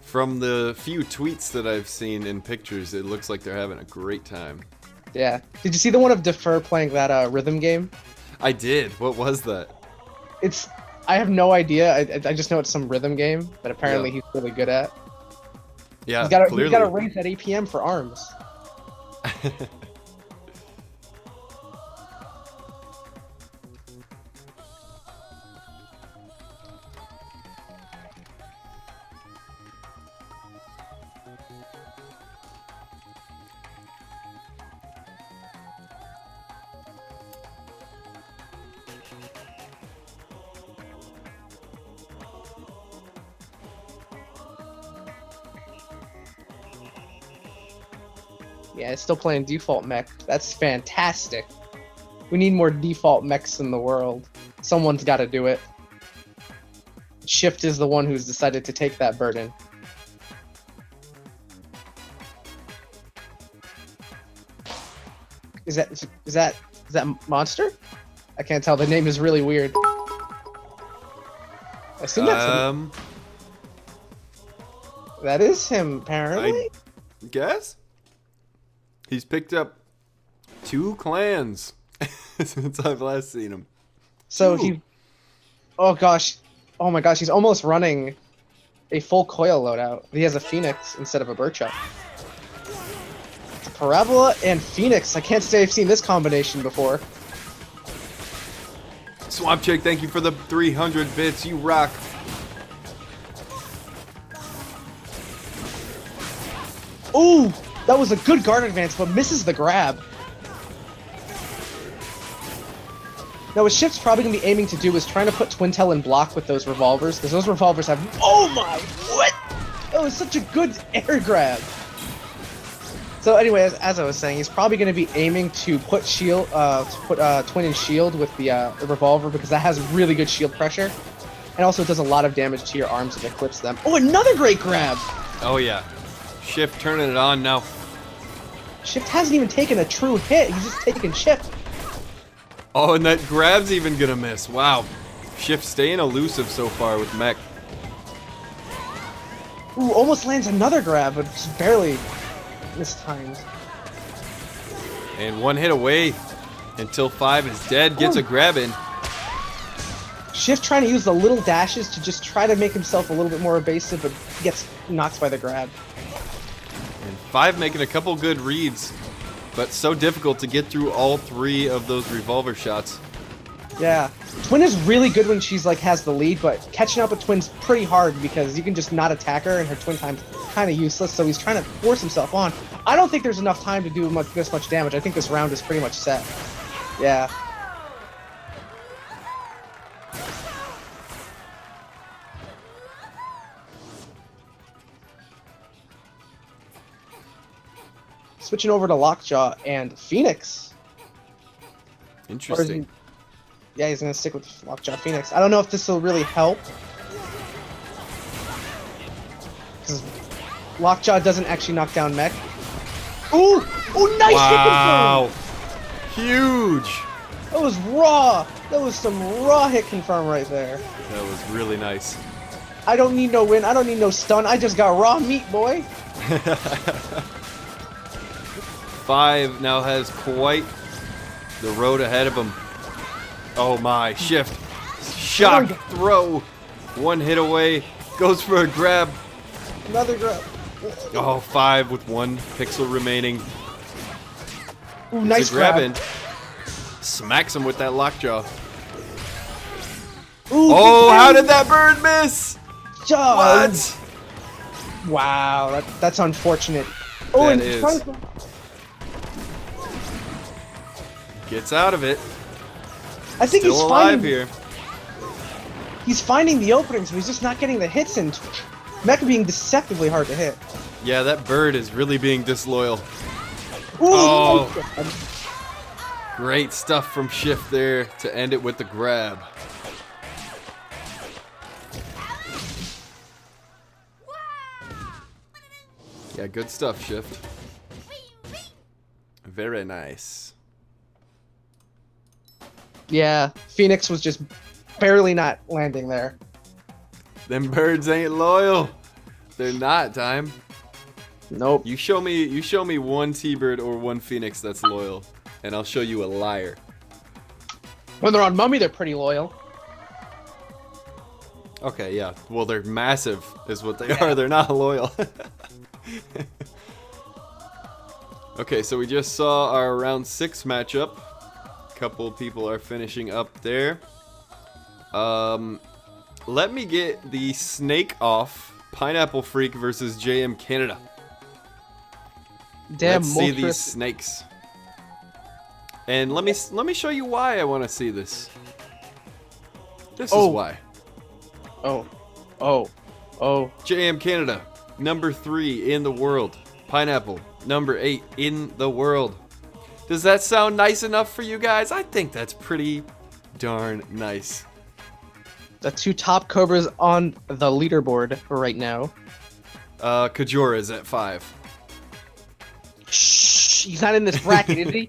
From the few tweets that I've seen in pictures, it looks like they're having a great time. Yeah. Did you see the one of Defer playing that rhythm game? I did. What was that? I have no idea. I just know it's some rhythm game that apparently he's really good at. Yeah, he's got a race at 8 p.m. for ARMS. Yeah, it's still playing default mech. That's fantastic. We need more default mechs in the world. Someone's got to do it. Shift is the one who's decided to take that burden. Is that Monster? I can't tell. The name is really weird. I assume that's him. That is him, apparently. I guess? He's picked up 2 clans since I've last seen him. So oh gosh, oh my gosh, he's almost running a full coil loadout. He has a Phoenix instead of a Birchup. Parabola and Phoenix. I can't say I've seen this combination before. Swamp Chick, thank you for the 300 bits. You rock. Ooh! That was a good guard advance, but misses the grab. Now what Shift's probably going to be aiming to do is trying to put Twintel in block with those revolvers, because those revolvers have... Oh my... What? That was such a good air grab. So anyway, as I was saying, he's probably going to be aiming to put Twin in shield with the revolver because that has really good shield pressure, and also it does a lot of damage to your arms if it clips them. Oh, another great grab! Oh yeah, Shift turning it on now. Shift hasn't even taken a true hit. He's just taken Shift. Oh, and that grab's even gonna miss. Wow, Shift staying elusive so far with Mech. Ooh, almost lands another grab, but just barely mistimed. And one hit away until 5 is dead. Gets a grab in. Shift trying to use the little dashes to just try to make himself a little bit more evasive, but gets knocked by the grab. And 5 making a couple good reads, but so difficult to get through all 3 of those revolver shots. Yeah. Twin is really good when she's like has the lead, but catching up with Twin's pretty hard because you can just not attack her and her Twin time's kind of useless, so he's trying to force himself on. I don't think there's enough time to do this much damage. I think this round is pretty much set. Yeah. Switching over to Lockjaw and Phoenix. Interesting. Yeah, he's gonna stick with Lockjaw Phoenix. I don't know if this will really help. Because Lockjaw doesn't actually knock down Mech. Ooh! Ooh, nice wow. hit confirm! Huge! That was raw! That was some raw hit confirm right there. That was really nice. I don't need no win, I don't need no stun, I just got raw meat, boy! 5 now has quite the road ahead of him. Oh my, Shift. Shock throw. One hit away. Goes for a grab. Another grab. Oh, 5 with 1 pixel remaining. Ooh, nice grab. In. Smacks him with that lockjaw. Ooh, oh, how did that bird miss? What? Wow, that's unfortunate. Oh, that and is. Gets out of it. I think Still he's alive here. He's finding the openings, but he's just not getting the hits in. Mecha being deceptively hard to hit. Yeah, that bird is really being disloyal. Ooh, oh, great stuff from Shift there to end it with the grab. Yeah, good stuff, Shift. Very nice. Yeah, Phoenix was just barely not landing there. Them birds ain't loyal. They're not, Time. Nope. You show me one T-bird or one Phoenix that's loyal, and I'll show you a liar. When they're on Mummy, they're pretty loyal. Okay, yeah. Well, they're massive is what they are. They're not loyal. Okay, so we just saw our round 6 matchup. Couple people are finishing up there. Let me get the snake off. Pineapple Freak versus JM Canada. Damn, let's see these snakes. And let me show you why I want to see this. This is why. Oh. JM Canada, number 3 in the world. Pineapple, number 8 in the world. Does that sound nice enough for you guys? I think that's pretty darn nice. The 2 top Cobras on the leaderboard right now. Kajora is at 5. Shh, he's not in this bracket, is he?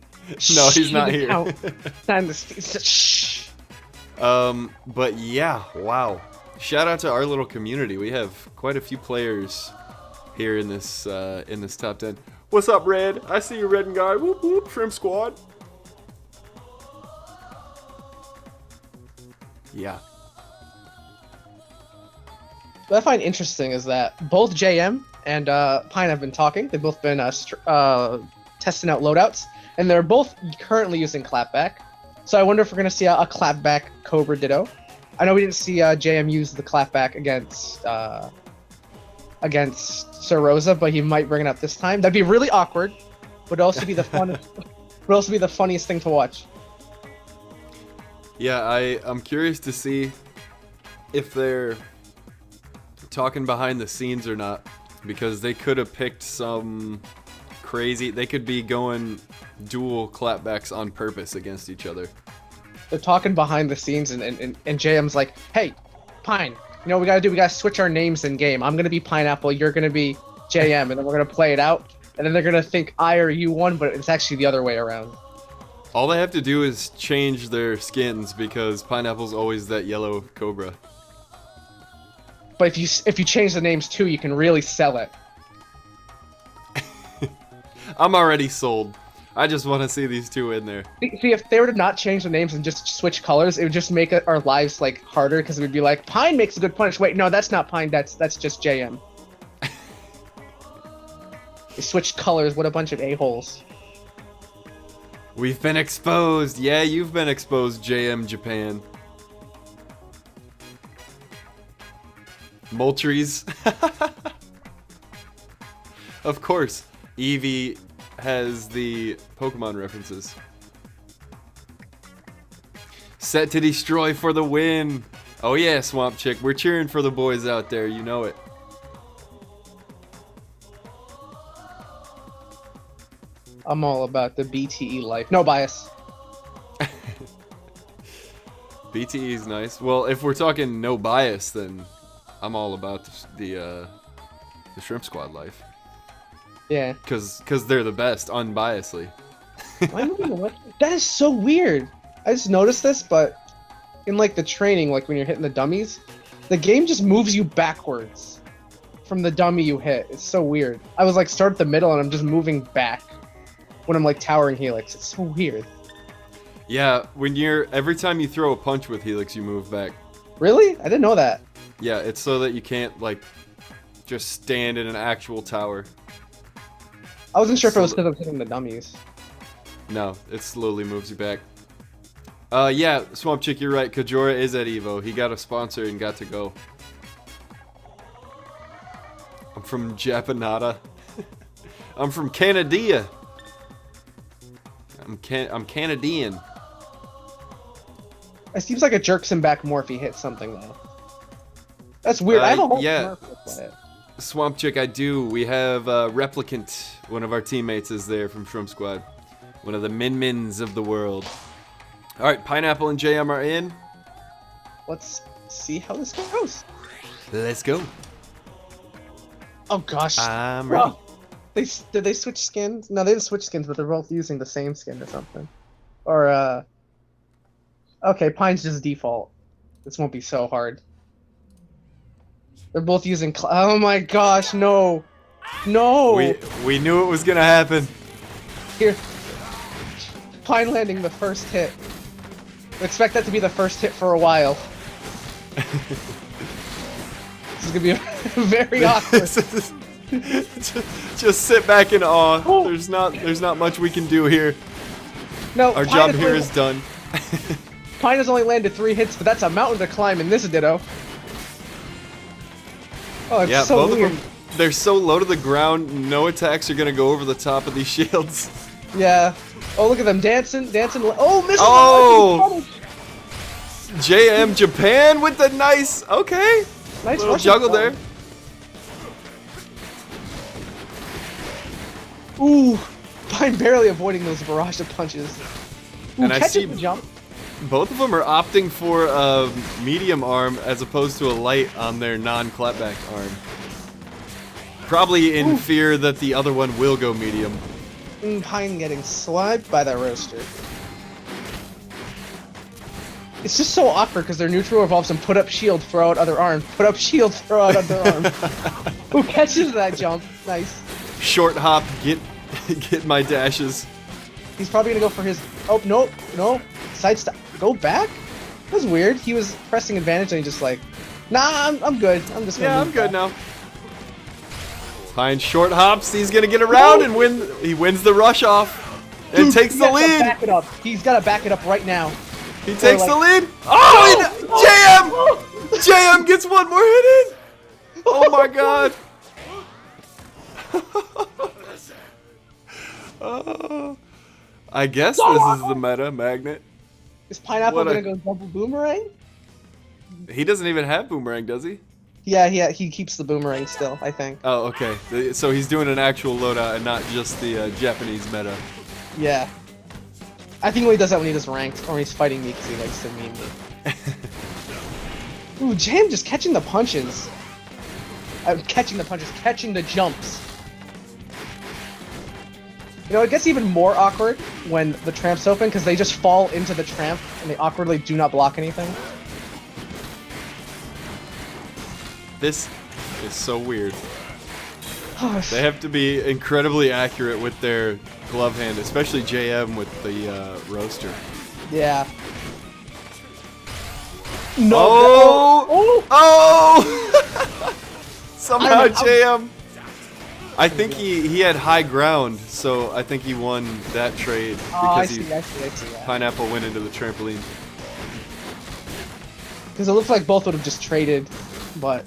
No, he's not here. Not in this. Shh. But yeah, wow. Shout out to our little community. We have quite a few players here in this top 10. What's up, Red? I see you, Red and Guy. Whoop whoop, Shrimp Squad. Yeah. What I find interesting is that both JM and Pine have been talking. They've both been testing out loadouts, and they're both currently using clapback. So I wonder if we're going to see a clapback Cobra Ditto. I know we didn't see JM use the clapback against Sir Rosa, but he might bring it up this time. That'd be really awkward, but also be the funniest thing to watch. Yeah, I'm curious to see if they're talking behind the scenes or not, because they could have picked some crazy. They could be going dual clapbacks on purpose against each other. They're talking behind the scenes, and JM's like, "Hey, Pine, you know what we gotta do? We gotta switch our names in game. I'm gonna be Pineapple, you're gonna be JM, and then we're gonna play it out. And then they're gonna think I or you won, but it's actually the other way around." All they have to do is change their skins because Pineapple's always that yellow cobra. But if you change the names too, you can really sell it. I'm already sold. I just want to see these two in there. See, if they were to not change the names and just switch colors, it would just make our lives like harder because it would be like, Pine makes a good punch. Wait, no, that's not Pine. That's just JM. They switched colors. What a bunch of a-holes. We've been exposed. Yeah, you've been exposed, JM Japan. Moltres. Of course, Eevee has the Pokemon references. Set to destroy for the win. Oh yeah, Swamp Chick. We're cheering for the boys out there. You know it. I'm all about the BTE life. No bias. BTE is nice. Well, if we're talking no bias, then I'm all about the Shrimp Squad life. Yeah. Cause they're the best, unbiasedly. That is so weird. I just noticed this, but in like the training, like when you're hitting the dummies, the game just moves you backwards from the dummy you hit. It's so weird. I was like start at the middle and I'm just moving back when I'm like towering Helix. It's so weird. Yeah, every time you throw a punch with Helix, you move back. Really? I didn't know that. Yeah, it's so that you can't like just stand in an actual tower. I wasn't sure if it was because I was hitting the dummies. No, it slowly moves you back. Yeah, Swamp Chick, you're right. Kajora is at Evo. He got a sponsor and got to go. I'm from Japanata. I'm from Canada. I'm Canadian. It seems like it jerks him back more if he hits something though. That's weird. I have a whole Swamp Chick, I do. We have Replicant. One of our teammates is there from Shrimp Squad. One of the Min-Mins of the world. Alright, Pineapple and JM are in. Let's see how this goes. Let's go. Oh gosh. I'm ready. Wow. Did they switch skins? No, they didn't switch skins, but they're both using the same skin or something. Or, okay, Pine's just default. This won't be so hard. They're both using oh my gosh, no! No! We knew it was gonna happen. Here. Pine landing the first hit. Expect that to be the first hit for a while. This is gonna be very awkward. Just sit back in awe. Oh. There's not much we can do here. No, our job here is done. Pine has only landed 3 hits, but that's a mountain to climb in this ditto. Oh, it's yeah, so both weird. of them, they're so low to the ground, no attacks are gonna go over the top of these shields. Yeah. Oh, look at them dancing. Oh, missed. Oh! JM Japan with the nice, okay. Nice little juggle there. Ooh, Pine barely avoiding those barrage of punches. Ooh, and I see the jump. Both of them are opting for a medium arm as opposed to a light on their non-clapback arm. Probably in fear that the other one will go medium. Pine getting swiped by the roaster. It's just so awkward because their neutral revolves and put up shield, throw out other arm. Put up shield, throw out other arm. Who catches that jump? Nice. Short hop, get my dashes. He's probably gonna go for his. Oh no! Side stop. Go back? That was weird. He was pressing advantage and he just like, nah, I'm good. I'm just gonna yeah, I'm back. good now. Pine short hops. He's gonna get around and win. He wins the rush off and Dude, takes the lead. Back it up. He's gotta back it up right now. He takes the lead. Oh, JM gets one more hit in. Oh my god. I guess this is the meta magnet. Is Pineapple gonna go double boomerang? He doesn't even have boomerang, does he? Yeah, he keeps the boomerang still, I think. Oh, okay. So he's doing an actual loadout and not just the Japanese meta. Yeah. I think he only does that when he does ranked, or when he's fighting me because he likes to meme me. Ooh, Jam just catching the punches. Catching the jumps. You know, it gets even more awkward when the tramp's open because they just fall into the tramp and they awkwardly do not block anything. This is so weird. They have to be incredibly accurate with their glove hand, especially JM with the roaster. Yeah. No. Oh! Oh! Somehow I JM. I think he had high ground, so I think he won that trade I because see. Yeah. Pineapple went into the trampoline. Because it looks like both would have just traded, but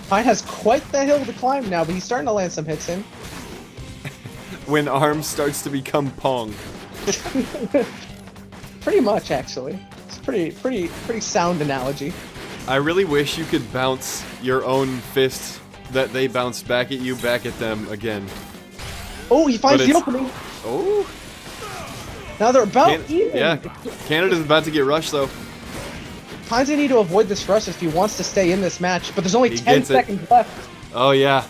Pine has quite the hill to climb now, but he's starting to land some hits in. When arms starts to become Pong. Pretty much, actually. It's pretty sound analogy. I really wish you could bounce your own fists that they bounced back at you, back at them again. Oh, he finds the opening. Oh. Now they're about even. Yeah, Canada's about to get rushed though. Pine's gonna need to avoid this rush if he wants to stay in this match, but there's only 10 seconds left. Oh yeah.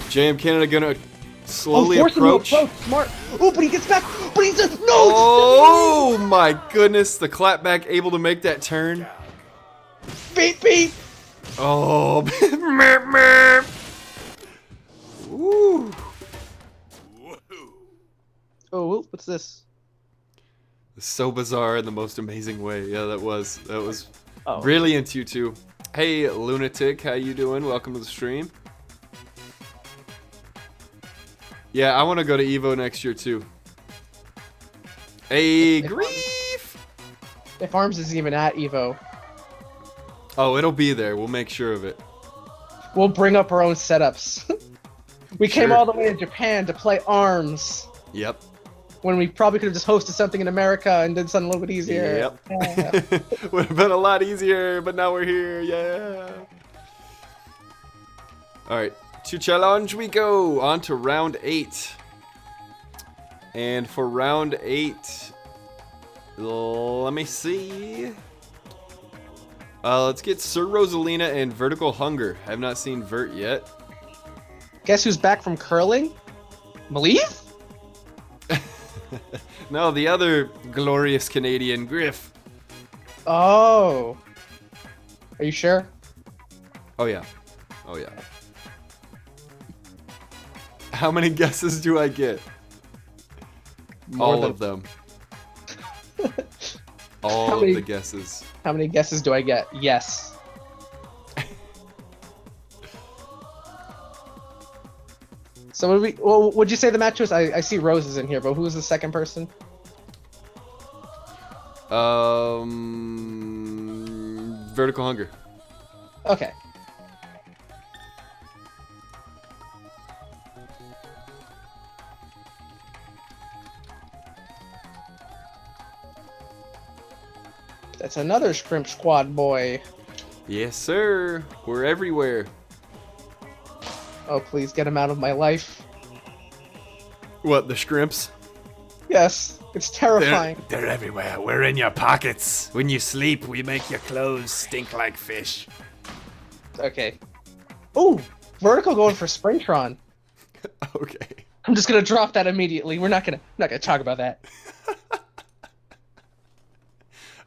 JM Canada gonna slowly approach. Smart. Oh, but he gets back. But he just no. Oh my goodness! The clapback able to make that turn. Beep. Oh. Ooh. Oh, what's this? So bizarre in the most amazing way. Yeah, that was Oh. brilliant, you two. Hey, Lunatic, how you doing? Welcome to the stream. Yeah, I want to go to Evo next year too. Hey, grief! If Arms isn't even at Evo, oh, it'll be there. We'll make sure of it. We'll bring up our own setups. We came all the way to Japan to play Arms. Yep. When we probably could have just hosted something in America and did something a little bit easier. Yep. Yeah. Would have been a lot easier, but now we're here. Yeah. All right. To challenge we go. On to round 8. And for round 8, let me see. Let's get Sir Rosalina and Vertical Hunger. I have not seen Vert yet. Guess who's back from curling? Believe? No, the other glorious Canadian, Griff. Oh. Are you sure? Oh yeah. Oh yeah. How many guesses do I get? All of them. All of the guesses. How many guesses do I get? Yes. So would you say the match was? I see Roses in here, but who was the second person? Vertical Hunger. Okay. That's another Shrimp Squad boy. Yes, sir. We're everywhere. Oh, please get him out of my life. What, the Shrimps? Yes, it's terrifying. They're everywhere. We're in your pockets. When you sleep, we make your clothes stink like fish. Okay. Ooh, Vertical going for Springtron. Okay. I'm just gonna drop that immediately. We're not gonna talk about that.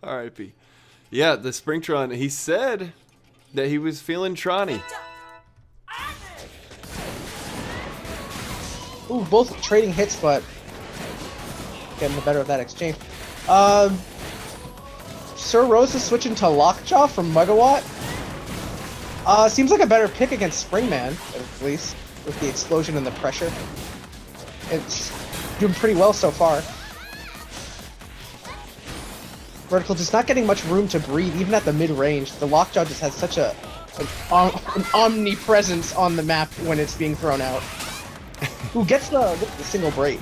R.I.P. Yeah, the Springtron, he said that he was feeling Tronny. Ooh, both trading hits, but getting the better of that exchange. Sir Rose is switching to Lockjaw from Megawatt. Seems like a better pick against Springman, at least, with the explosion and the pressure. It's doing pretty well so far. Vertical just not getting much room to breathe, even at the mid-range. The Lockjaw just has such an omnipresence on the map when it's being thrown out. Who gets the single break?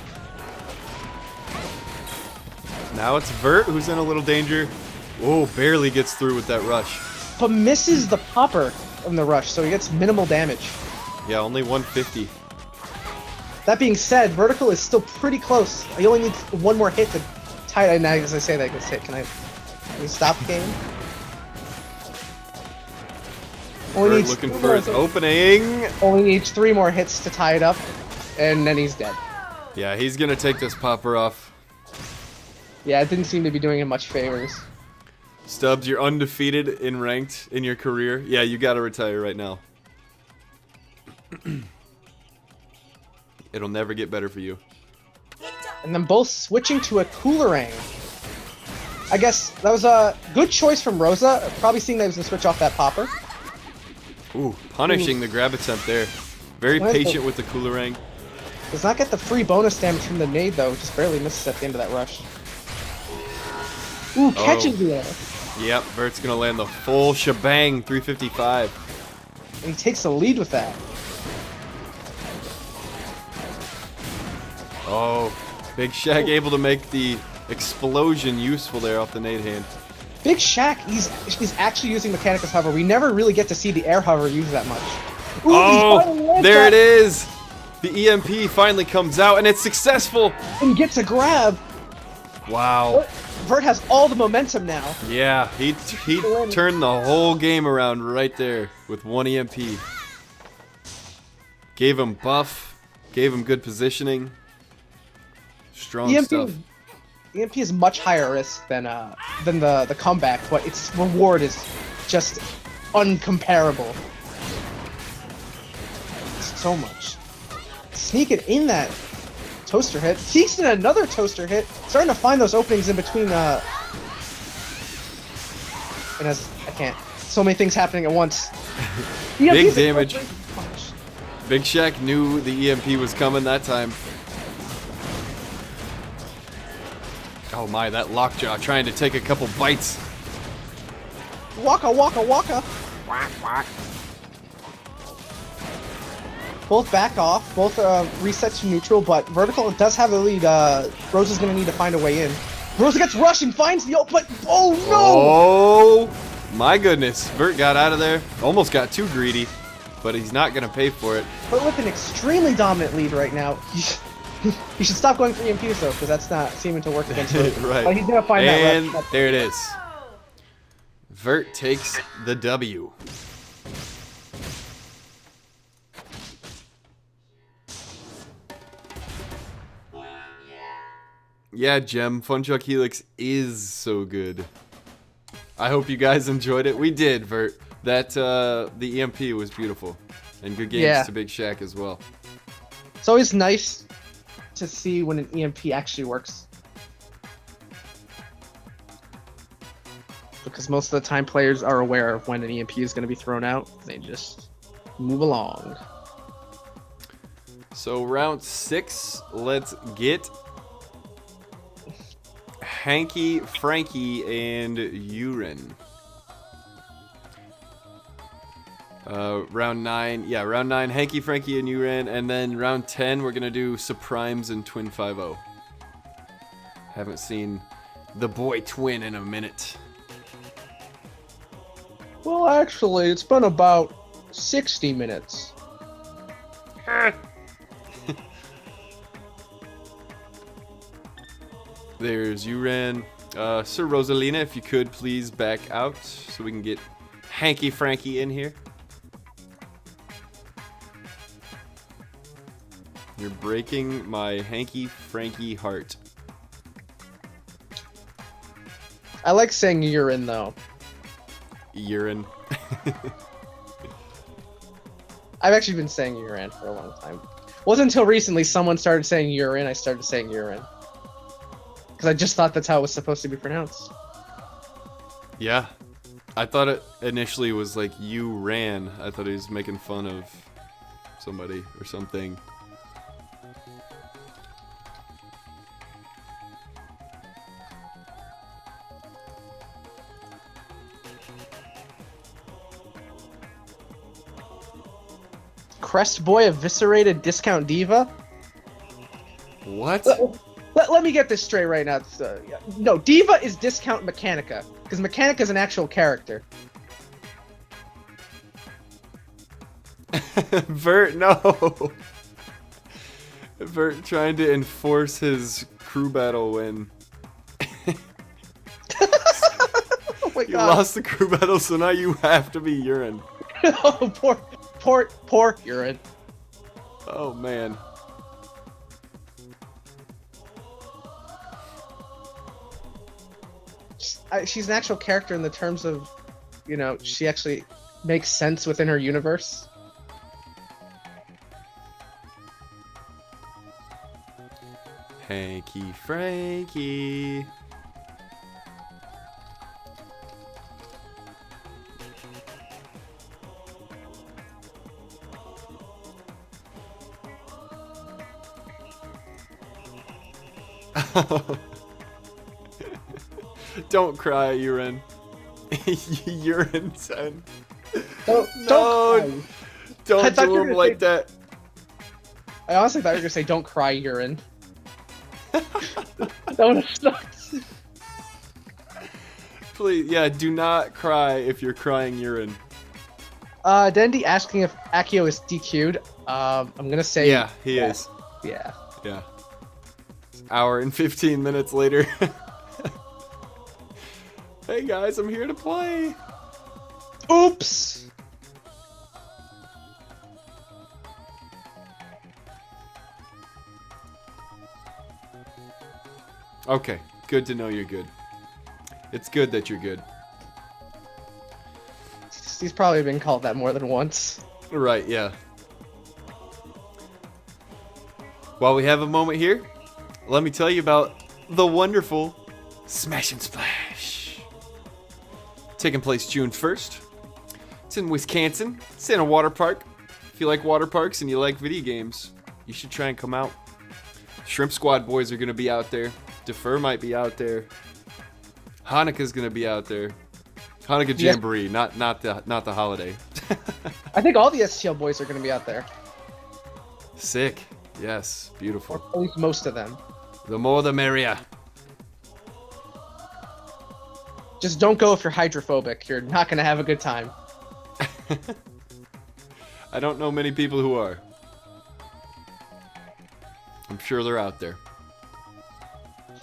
Now it's Vert who's in a little danger. Oh, barely gets through with that rush. But misses the popper. from the rush, so he gets minimal damage. Yeah, only 150. That being said, Vertical is still pretty close. He only needs one more hit to tie it. Now, as I say that, I hit. Can we stop the game? We're looking for his opening. Only needs 3 more hits to tie it up, and then he's dead. Yeah, he's gonna take this popper off. Yeah, it didn't seem to be doing him much favors. Stubbs, you're undefeated in ranked in your career. Yeah, you gotta retire right now. It'll never get better for you. And then both switching to a Coolerang. I guess that was a good choice from Rosa. Probably seeing that he was going to switch off that popper. Ooh, punishing the grab attempt there. Very patient with the Coolerang. Does not get the free bonus damage from the nade though. Just barely misses at the end of that rush. Ooh, catches the air. Yep, Vert's going to land the full shebang, 355. And he takes the lead with that. Oh, Big Shaq able to make the explosion useful there off the nade hand. Big Shaq, he's actually using Mechanicus Hover. We never really get to see the air hover used that much. Ooh, oh, there it is! The EMP finally comes out, and it's successful! And gets a grab! Wow. Vert has all the momentum now. Yeah, he turned the whole game around right there with one EMP. Gave him buff, gave him good positioning. Strong stuff. EMP is much higher risk than the comeback, but its reward is just uncomparable. So much. Sneak it in that toaster hit. Sneaks in another toaster hit. Starting to find those openings in between. And as I can't. So many things happening at once. Big damage. Big Shaq knew the EMP was coming that time. Oh my, that lockjaw trying to take a couple bites. Waka waka waka. Quack, quack. Both back off, both reset to neutral, but Vertical does have the lead. Rosa's gonna need to find a way in. Rosa gets rushed and finds the but oh no! Oh my goodness, Vert got out of there. Almost got too greedy, but he's not gonna pay for it. But with an extremely dominant lead right now, you should stop going for EMPs though, because that's not seeming to work against him. Right. But he's gonna find and that. There it is. Vert takes the W. Yeah, Gem, Funchuck Helix is so good. I hope you guys enjoyed it. We did, Vert. That the EMP was beautiful, and good games to Big Shaq as well. It's always nice to see when an EMP actually works, because most of the time players are aware of when an EMP is going to be thrown out. They just move along. So round 6, let's get Hanky, Frankie, and Urine. Round 9, round 9, Hanky, Frankie, and Urine, and then round 10, we're gonna do Suprimes and Twin 5-0. Haven't seen the boy Twin in a minute. Well, actually, it's been about 60 minutes. There's Urine. Sir Rosalina, if you could please back out so we can get Hanky Frankie in here. You're breaking my Hanky Frankie heart. I like saying urine though. Urine. I've actually been saying urine for a long time. It wasn't until recently someone started saying urine, I started saying urine. Because I just thought that's how it was supposed to be pronounced. Yeah. I thought it initially was like you ran. I thought he was making fun of somebody or something. Crest Boy eviscerated Discount Diva? What? Let me get this straight right now. No, Diva is Discount Mechanica, because Mechanica is an actual character. Vert, no. Vert trying to enforce his crew battle win. Oh my You god. lost the crew battle, so now you have to be urine. Oh, poor urine. Oh man. She's an actual character in the terms of, you know, she actually makes sense within her universe. Hanky Frankie. Don't cry, urine. Urine, son. Don't No, cry. I don't thought you do were him gonna like say- that. I honestly thought you were gonna say don't cry, urine. That would have sucked. Please, yeah, do not cry if you're crying urine. Dendi asking if Akio is DQ'd. I'm gonna say Yeah, he is. Yeah. Yeah. Hour and 15 minutes later. Hey guys, I'm here to play. Oops. Okay, good to know you're good. It's good that you're good. He's probably been called that more than once. Right, yeah. While we have a moment here, let me tell you about the wonderful Smash and Splash. Taking place June 1st. It's in Wisconsin. It's in a water park. If you like water parks and you like video games, you should try and come out. Shrimp Squad boys are going to be out there. Defer might be out there. Hanukkah's going to be out there. Hanukkah Yes. Jamboree, not the holiday. I think all the STL boys are gonna be out there. Sick. Yes, beautiful. At least most of them. The more the merrier. Just don't go if you're hydrophobic. You're not gonna have a good time. I don't know many people who are. I'm sure they're out there.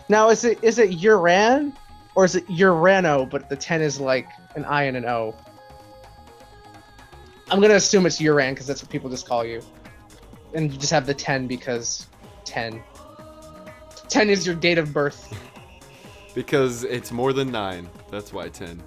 Now, is it Uran or is it Urano, but the 10 is like an I and an O? I'm gonna assume it's Uran because that's what people just call you, and you just have the 10 because 10. 10 is your date of birth. Because it's more than 9. That's why 10.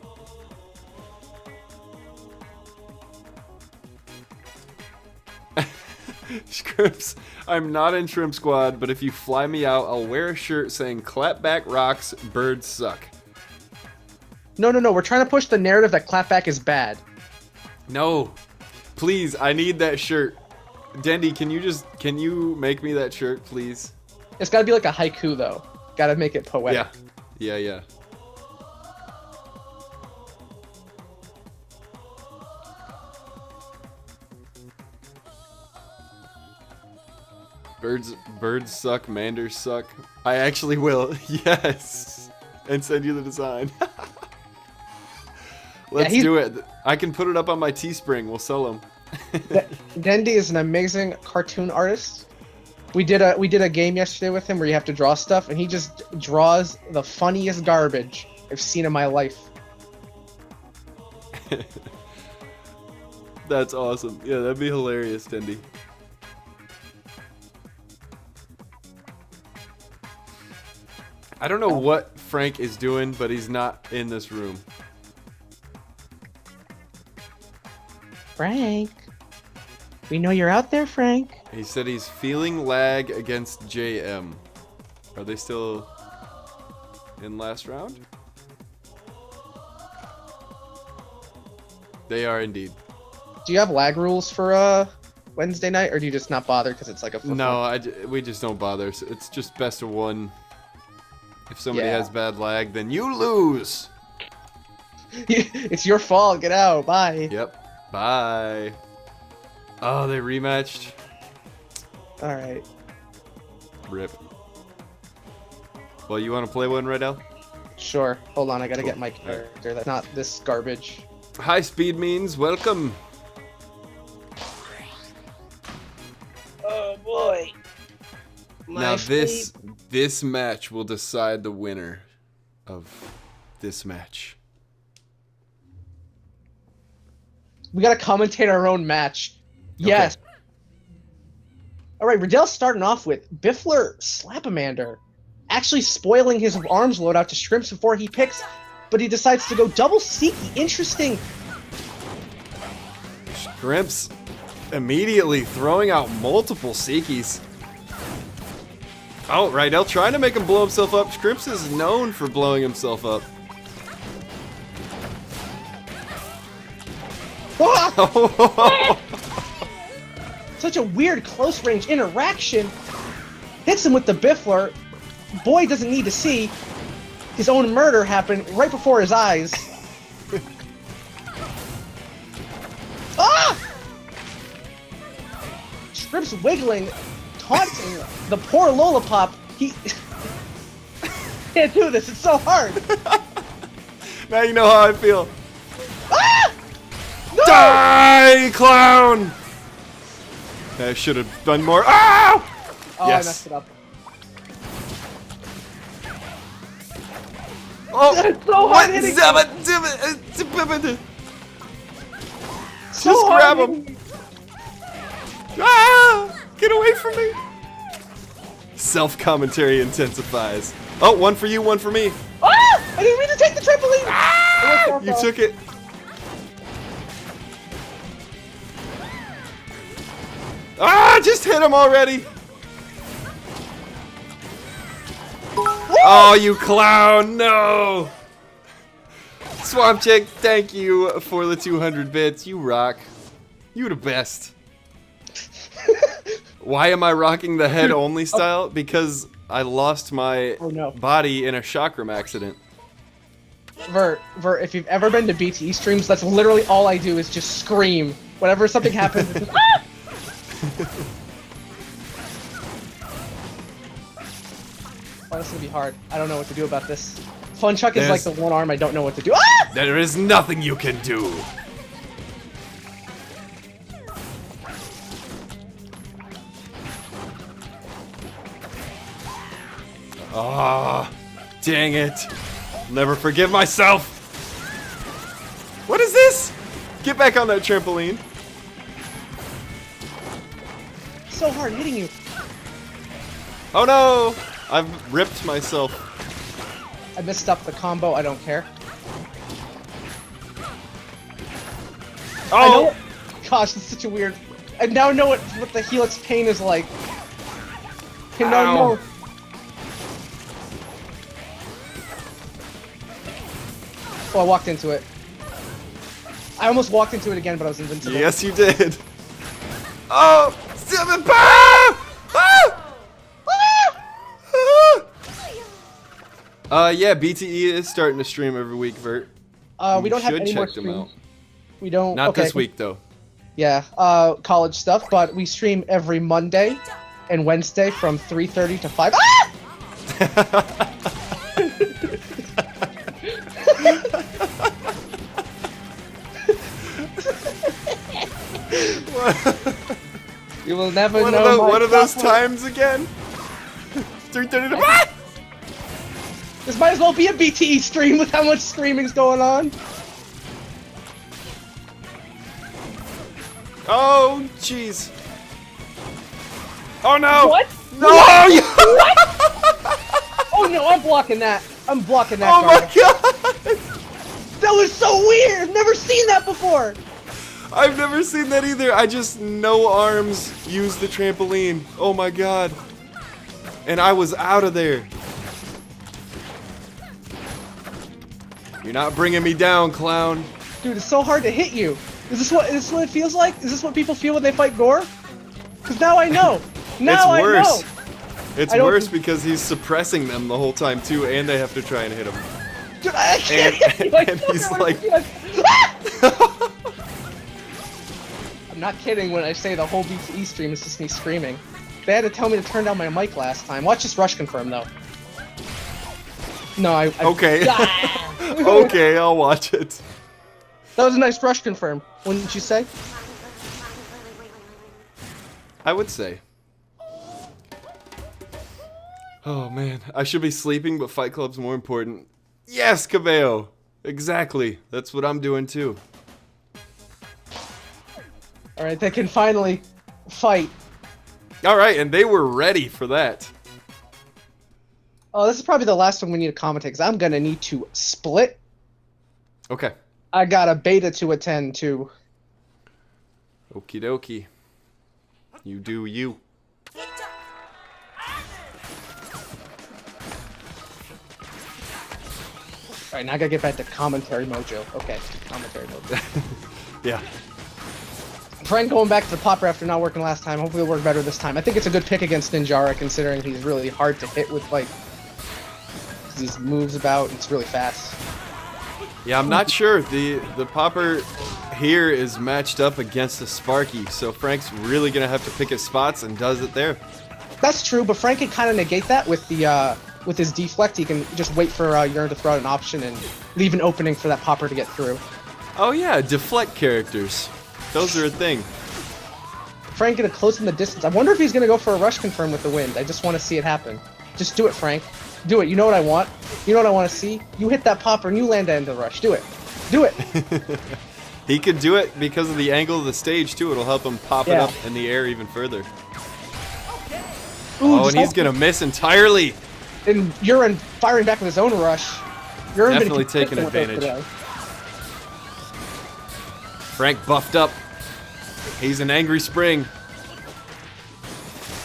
Scripps, I'm not in Shrimp Squad, but if you fly me out, I'll wear a shirt saying Clapback rocks, birds suck. No, we're trying to push the narrative that clapback is bad. No. Please, I need that shirt. Dendi, can you make me that shirt, please? It's gotta be like a haiku though. Gotta make it poetic. Yeah. Birds suck, manders suck. I actually will, yes. And send you the design. Let's do it. I can put it up on my Teespring. We'll sell them. Dendi is an amazing cartoon artist. We did a game yesterday with him where you have to draw stuff, and he just draws the funniest garbage I've seen in my life. That's awesome. Yeah, that'd be hilarious, Dendi. I don't know what Frank is doing, but he's not in this room. Frank, we know you're out there, Frank. He said he's feeling lag against JM. Are they still in last round? They are indeed. Do you have lag rules for Wednesday night, or do you just not bother because it's like a No, we just don't bother. So it's just best of one. If somebody Yeah. has bad lag, then you lose. It's your fault. Get out. Bye. Yep. Bye. Oh, they rematched. All right. Rip. Well, you want to play one right now? Sure. Hold on. I gotta Cool. get my character. That's not this garbage. High speed means welcome. Now this match will decide the winner of this match. We gotta commentate our own match. Yes. Okay. All right, Riddell's starting off with Biffler Slapamander, actually spoiling his arms loadout to Shrimps before he picks, but he decides to go double Seeky. Interesting. Shrimps immediately throwing out multiple Seekies. Oh, Rydell trying to make him blow himself up. Shrimps is known for blowing himself up. Such a weird close range interaction. Hits him with the Biffler. Boy doesn't need to see his own murder happen right before his eyes. Ah! Shrimps wiggling, taunting the poor Lollipop. He can't do this. It's so hard. Now you know how I feel. Ah! No! Die, clown! I should have done more. Ah! Oh, Yes. I messed it up. Oh, It's so hard hitting. Just So grab hard him. hitting. Ah! Get away from me! Self-commentary intensifies. Oh, one for you, one for me. Ah! I didn't mean to take the trampoline. Ah! You took it. Ah! Just hit him already. Oh, you clown! No! Swamp Chick, thank you for the 200 bits. You rock. You the best. Why am I rocking the head only style? Because I lost my body in a chakram accident. Vert, if you've ever been to BTE streams, that's literally all I do is just scream. Whenever something happens, it's just, ah! Oh, this is gonna be hard. I don't know what to do about this. Funchuck is like the one arm I don't know what to do. Ah! There is nothing you can do. Ah, dang it. Never forgive myself. What is this? Get back on that trampoline. So hard hitting you. Oh no! I've ripped myself. I messed up the combo. I don't care. I know. Oh! Gosh, this is such a weird. I now know what the Helix pain is like. I now Ow. know. Oh, I walked into it. I almost walked into it again, but I was invincible. Yes, you did. Oh! Seven! Ah! Ah! Ah! Yeah, BTE is starting to stream every week, Vert. We don't have should any more check them streams. out. We don't. Not okay. this week, though. Yeah, college stuff, but we stream every Monday and Wednesday from 3:30 to 5. Ah! You will never know. What are those times again? 3:30 to 5. This might as well be a BTE stream with how much screaming's going on. Oh, jeez. Oh no! What? No! What? Oh no, I'm blocking that. I'm blocking that. Oh my guard. god! That was so weird. I've never seen that before. I've never seen that either. I just no arms use the trampoline. Oh my god. And I was out of there. You're not bringing me down, clown. Dude, it's so hard to hit you. Is this what it feels like? Is this what people feel when they fight Gore? Because now I know. Now It's worse. I know. It's worse because he's suppressing them the whole time too, and they have to try and hit him. Dude, I can't hit you. And he's like... I'm not kidding when I say the whole BTE stream is just me screaming. They had to tell me to turn down my mic last time. Watch this rush confirm though. No, I Okay. Okay, I'll watch it. That was a nice rush confirm, wouldn't you say? I would say. Oh man, I should be sleeping, but Fight Club's more important. Yes, Cabello! Exactly. That's what I'm doing too. Alright, they can finally fight. Alright, and they were ready for that. Oh, this is probably the last one we need to commentate, because I'm gonna need to split. Okay. I got a beta to attend to. Okie dokie. You do you. Alright, now I gotta get back to commentary mojo. Okay, commentary mojo. Yeah. Frank going back to the popper after not working last time. Hopefully it'll work better this time. I think it's a good pick against Ninjara, considering he's really hard to hit with, like, these moves about, and it's really fast. Yeah, I'm not sure. The popper here is matched up against the Sparky, so Frank's really gonna have to pick his spots and does it there. That's true, but Frank can kind of negate that with the with his deflect. He can just wait for Urn to throw out an option and leave an opening for that popper to get through. Oh yeah, deflect characters. Those are a thing. Frank gonna close in the distance. I wonder if he's gonna go for a rush confirm with the wind. I just want to see it happen. Just do it, Frank. Do it. You know what I want? You know what I want to see? You hit that popper and you land into the rush. Do it. Do it. He could do it because of the angle of the stage too. It'll help him pop it up in the air even further. Ooh, Oh, and he's gonna miss entirely. And Urn firing back with his own rush. Urn Definitely taking advantage. Frank buffed up. He's an angry spring.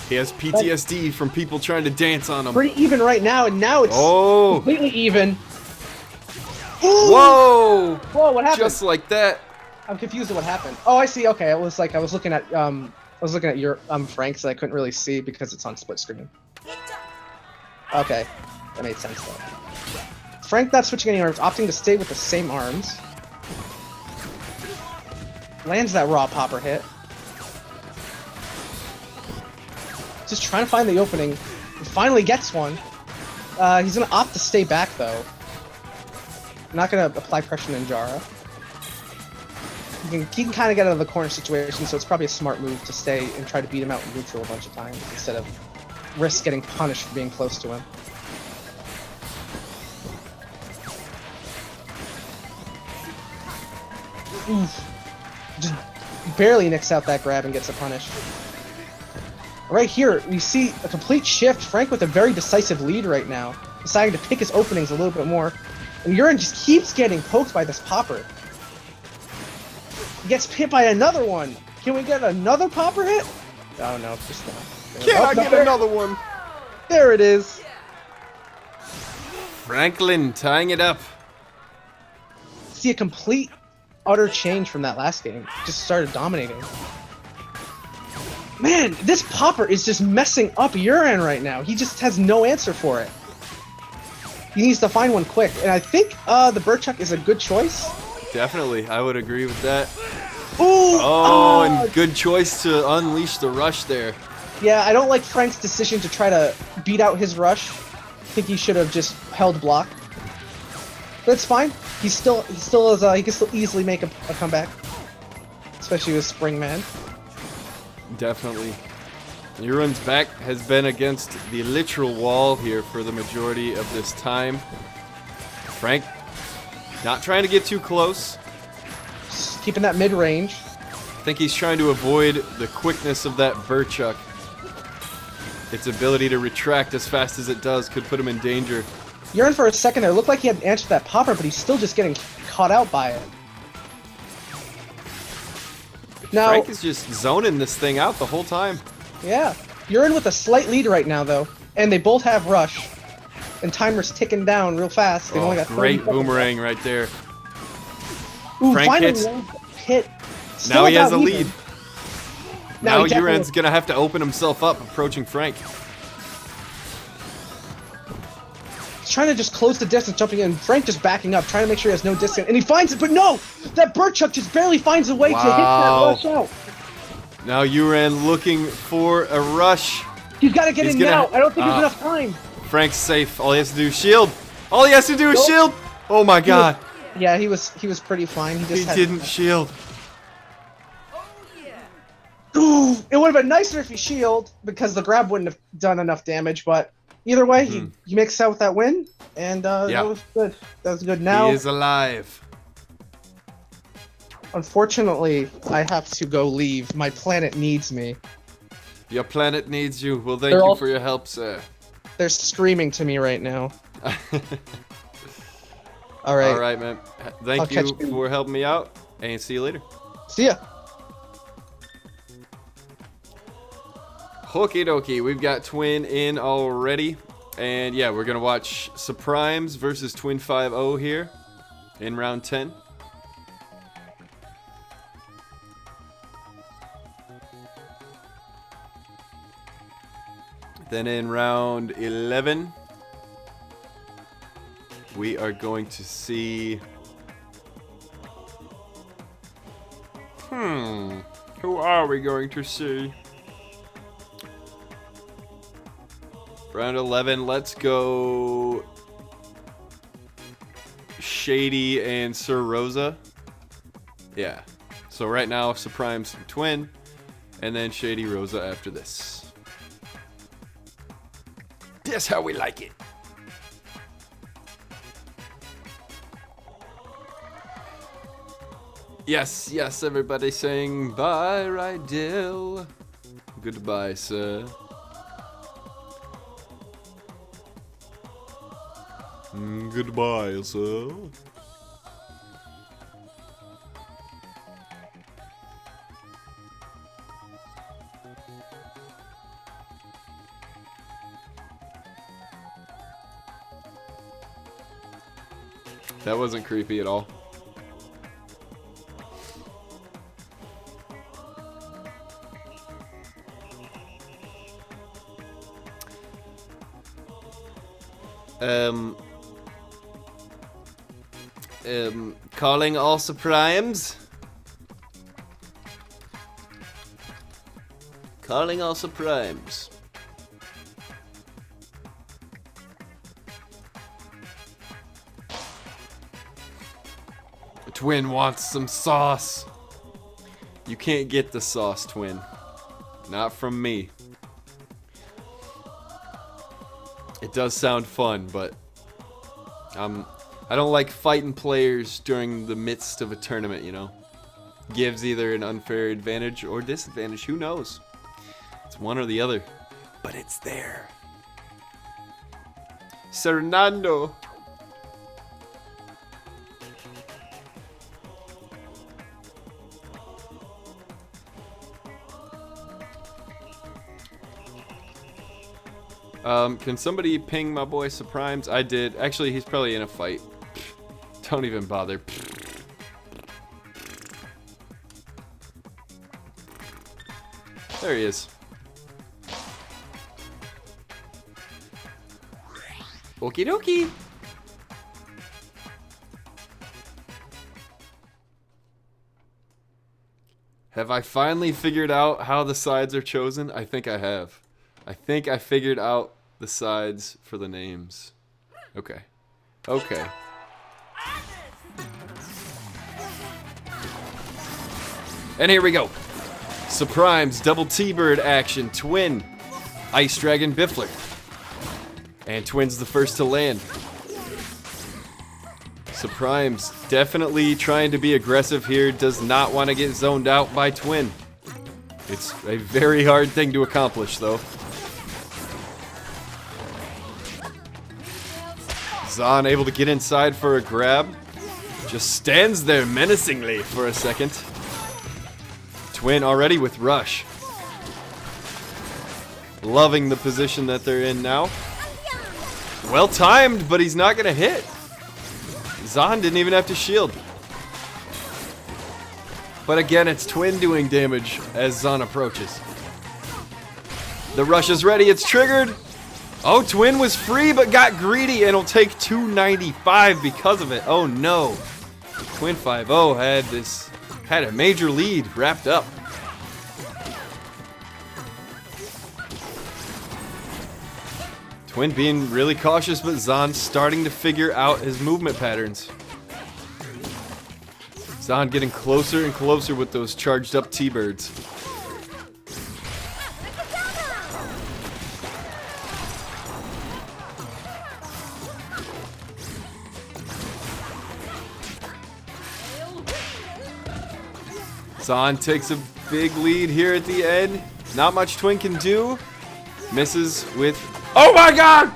He has PTSD from people trying to dance on him. Pretty even right now, and now it's completely even. Ooh! Whoa! Whoa! What happened? Just like that. I'm confused at what happened. Oh, I see. Okay, it was like I was looking at your Frank's, so I couldn't really see because it's on split screen. Okay, that made sense though. Frank not switching any arms, opting to stay with the same arms. Lands that raw popper hit. Just trying to find the opening. He finally gets one. He's gonna opt to stay back though. Not gonna apply pressure to Ninjara. He can kind of get out of the corner situation, so it's probably a smart move to stay and try to beat him out in neutral a bunch of times instead of risk getting punished for being close to him. Oof. Just barely nicks out that grab and gets a punish. Right here, we see a complete shift. Frank with a very decisive lead right now, deciding to pick his openings a little bit more. And Urn just keeps getting poked by this popper. He gets hit by another one. Can we get another popper hit? Oh no, just not. Can I get another one? There it is. Franklin tying it up. See a complete, utter change from that last game. Just started dominating. Man, this popper is just messing up Urn right now. He just has no answer for it. He needs to find one quick, and I think the Burchuck is a good choice. Definitely, I would agree with that. Ooh! Oh, and good choice to unleash the rush there. Yeah, I don't like Frank's decision to try to beat out his rush. I think he should have just held block. But it's fine. He still is. He can still easily make a comeback, especially with Spring Man. Definitely. Urn's back has been against the literal wall here for the majority of this time. Frank, not trying to get too close. Just keeping that mid-range. I think he's trying to avoid the quickness of that Burchuck. Its ability to retract as fast as it does could put him in danger. Urn for a second there looked like he had answered that popper, but he's still just getting caught out by it. Now, Frank is just zoning this thing out the whole time. yeah, Urn with a slight lead right now though, and they both have rush, and timer's ticking down real fast. They've only got 30 great seconds boomerang left. right there. Ooh, Frank finally hits. hit. Now he has a even. lead. Now he definitely- Uran's gonna have to open himself up approaching Frank. He's trying to just close the distance, jumping in. Frank just backing up, trying to make sure he has no distance, and he finds it, but no! That Burchuck just barely finds a way to hit that Wow. rush out. Now Uran looking for a rush. He's got to get He's in gonna- now. I don't think there's enough time. Frank's safe. All he has to do is shield. All he has to do is Nope. shield. Oh my god. Yeah, he was pretty fine. He He just didn't shield. Ooh, it would have been nicer if he shield because the grab wouldn't have done enough damage, but either way, he makes out with that win, and Yeah. that was good. That was good. Now, He is alive. unfortunately, I have to go leave. My planet needs me. Your planet needs you. Well, thank They're you all- for your help, sir. They're screaming to me right now. All right. All right, man. Thank I'll catch you you. for helping me out, and see you later. See ya. Okie dokie, we've got Twin in already. And yeah, we're going to watch Suprimes versus Twin 5-0 here in round 10. Then in round 11, we are going to see... Who are we going to see? Round 11, let's go Shady and Sir Rosa. Yeah. So right now, Suprime's Twin, and then Shady Rosa after this. That's how we like it. Yes, yes, everybody saying bye, Rydell. Goodbye, sir. Goodbye, sir. That wasn't creepy at all. Calling all Suprimes. Calling all Suprimes. Twin wants some sauce. You can't get the sauce, Twin. Not from me. It does sound fun, but I don't like fighting players during the midst of a tournament, you know. Gives either an unfair advantage or disadvantage, who knows? It's one or the other. But it's there. Fernando. Can somebody ping my boy Suprimes? I did. Actually, he's probably in a fight. Don't even bother. There he is. Okie dokie. Have I finally figured out how the sides are chosen? I think I have. I think I figured out the sides for the names. Okay. Okay. And here we go. Suprimes, double T-Bird action, Twin, Ice Dragon Biffler. And Twin's the first to land. Suprimes definitely trying to be aggressive here, does not want to get zoned out by Twin. It's a very hard thing to accomplish, though. Zahn able to get inside for a grab. Just stands there menacingly for a second. Twin already with Rush. Loving the position that they're in now. Well timed, but he's not going to hit. Zahn didn't even have to shield. But again, it's Twin doing damage as Zahn approaches. The rush is ready, it's triggered. Oh, Twin was free but got greedy and will take 295 because of it. Oh no. Twin 5-0 had a major lead wrapped up. Twin being really cautious, but Zahn starting to figure out his movement patterns. Zahn getting closer and closer with those charged up T-Birds. Zahn takes a big lead here at the end. Not much Twin can do. Misses with... Oh my god!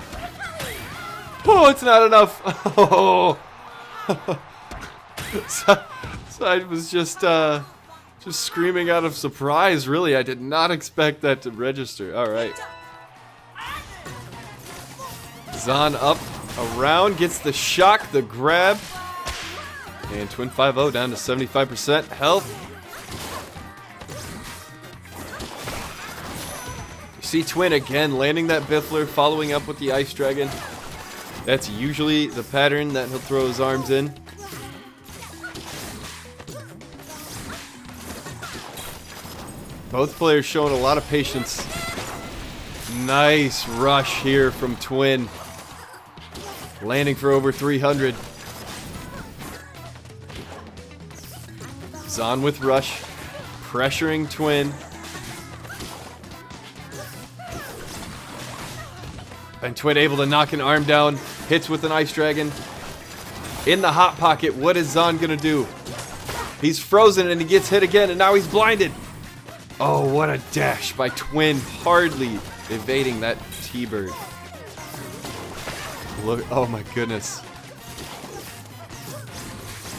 Oh, it's not enough. Oh. So I was just screaming out of surprise, really. I did not expect that to register. All right. Zahn up, around, gets the shock, the grab. And Twin 5-0 down to 75% health. You see Twin again landing that Biffler, following up with the Ice Dragon. That's usually the pattern that he'll throw his arms in. Both players showing a lot of patience. Nice rush here from Twin. Landing for over 300. Zahn with rush. Pressuring Twin. And Twin able to knock an arm down. Hits with an Ice Dragon. In the Hot Pocket, what is Zahn gonna do? He's frozen and he gets hit again and now he's blinded. Oh, what a dash by Twin, hardly evading that T-Bird. Look, oh my goodness.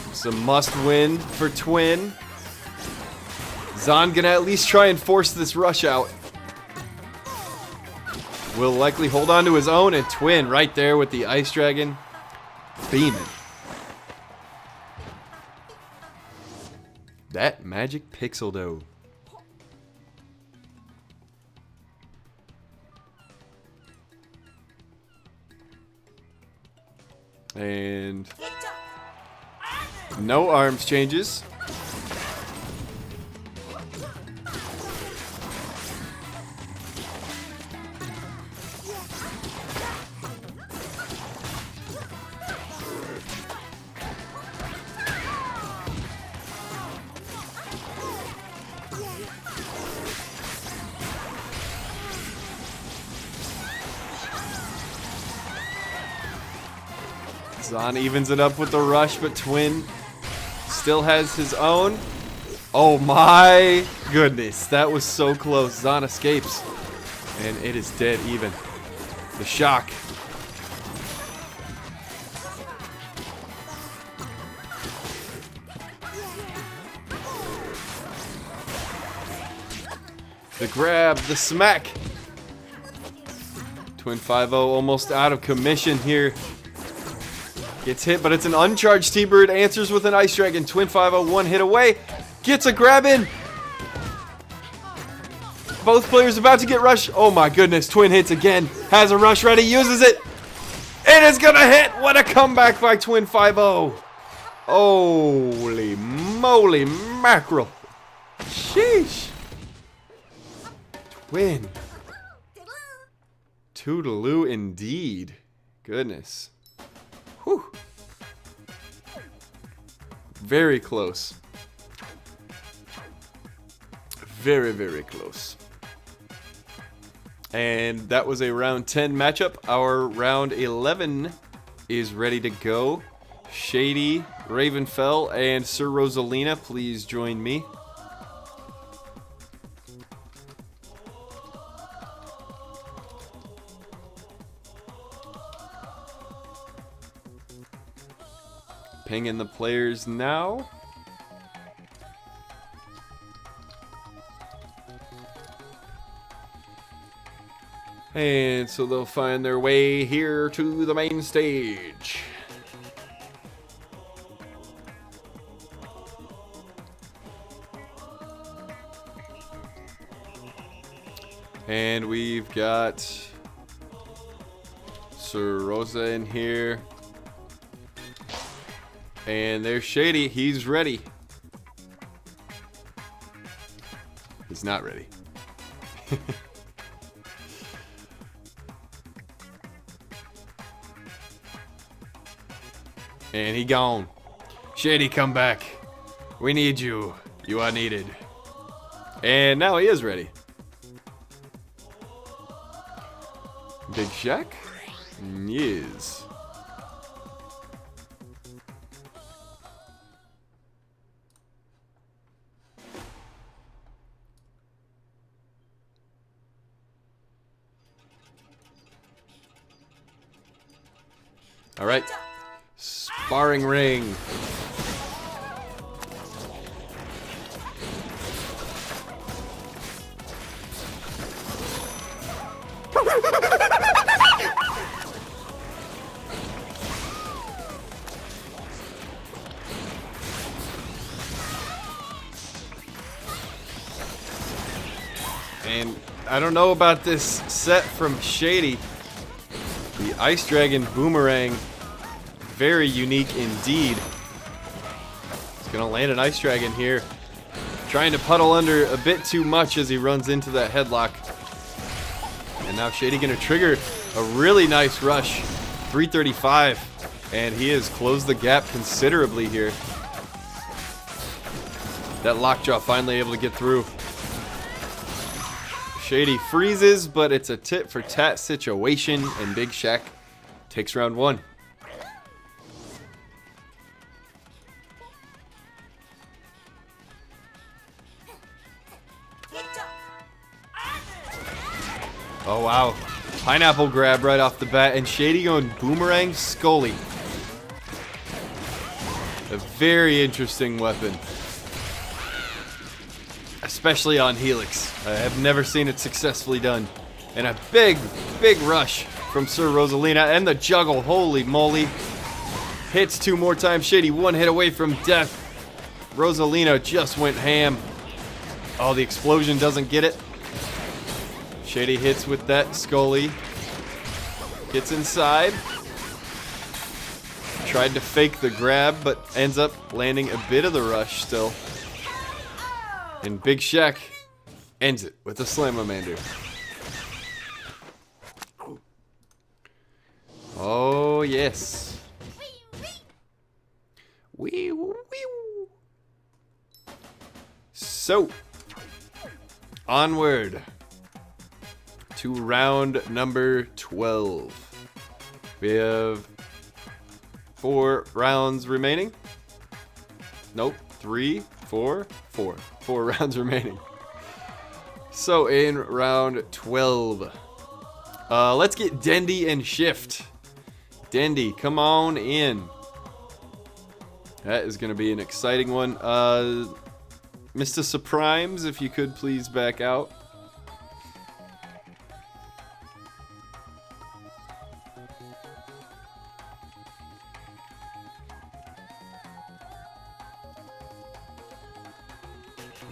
It's a must-win for Twin. Zahn gonna at least try and force this rush out. Will likely hold on to his own, and Twin right there with the Ice Dragon. Beaming. That magic pixel dough. And no arms changes. Zahn evens it up with the rush, but Twin still has his own. Oh my goodness, that was so close. Zahn escapes, and it is dead even. The shock. The grab, the smack. Twin 5-0 almost out of commission here. Gets hit, but it's an uncharged T-Bird. Answers with an Ice Dragon. Twin 5-0, one hit away. Gets a grab in. Both players about to get rushed. Oh my goodness. Twin hits again. Has a rush ready. Uses it. It is going to hit. What a comeback by Twin 5-0. Holy moly mackerel. Sheesh. Twin. Toodaloo indeed. Goodness. Whew. Very close. Very, very close. And that was a round 10 matchup. Our round 11 is ready to go. Shady, Ravenfell, and Sir Rosalina, please join me. Pinging the players now. And so they'll find their way here to the main stage. And we've got Sir Rosa in here. And there's Shady. He's ready. He's not ready. And he gone. Shady, come back. We need you. You are needed. And now he is ready. Big Shack? Yes. All right. Sparring ring. And I don't know about this set from Shady. The Ice Dragon Boomerang, very unique indeed. He's gonna land an Ice Dragon here. Trying to puddle under a bit too much as he runs into that headlock. And now Shady gonna trigger a really nice rush. 335. And he has closed the gap considerably here. That lockjaw finally able to get through. Shady freezes, but it's a tit for tat situation, and Big Shaq takes round 1. Oh wow, pineapple grab right off the bat, and Shady going boomerang Scully. A very interesting weapon. Especially on Helix. I have never seen it successfully done. And a big, big rush from Sir Rosalina, and the juggle, holy moly. Hits 2 more times, Shady 1 hit away from death. Rosalina just went ham. Oh, the explosion doesn't get it. Shady hits with that Scully. Gets inside. Tried to fake the grab, but ends up landing a bit of the rush still. And Big Shaq ends it with a Slamamander. Oh, yes. Wee woo, wee woo. So, onward to round number 12. We have 4 rounds remaining. Nope, 3, 4, 4. 4 rounds remaining. So in round 12, let's get Dendy and Shift. Dendy, come on in. That is going to be an exciting one. Mr. Suprimes, if you could please back out.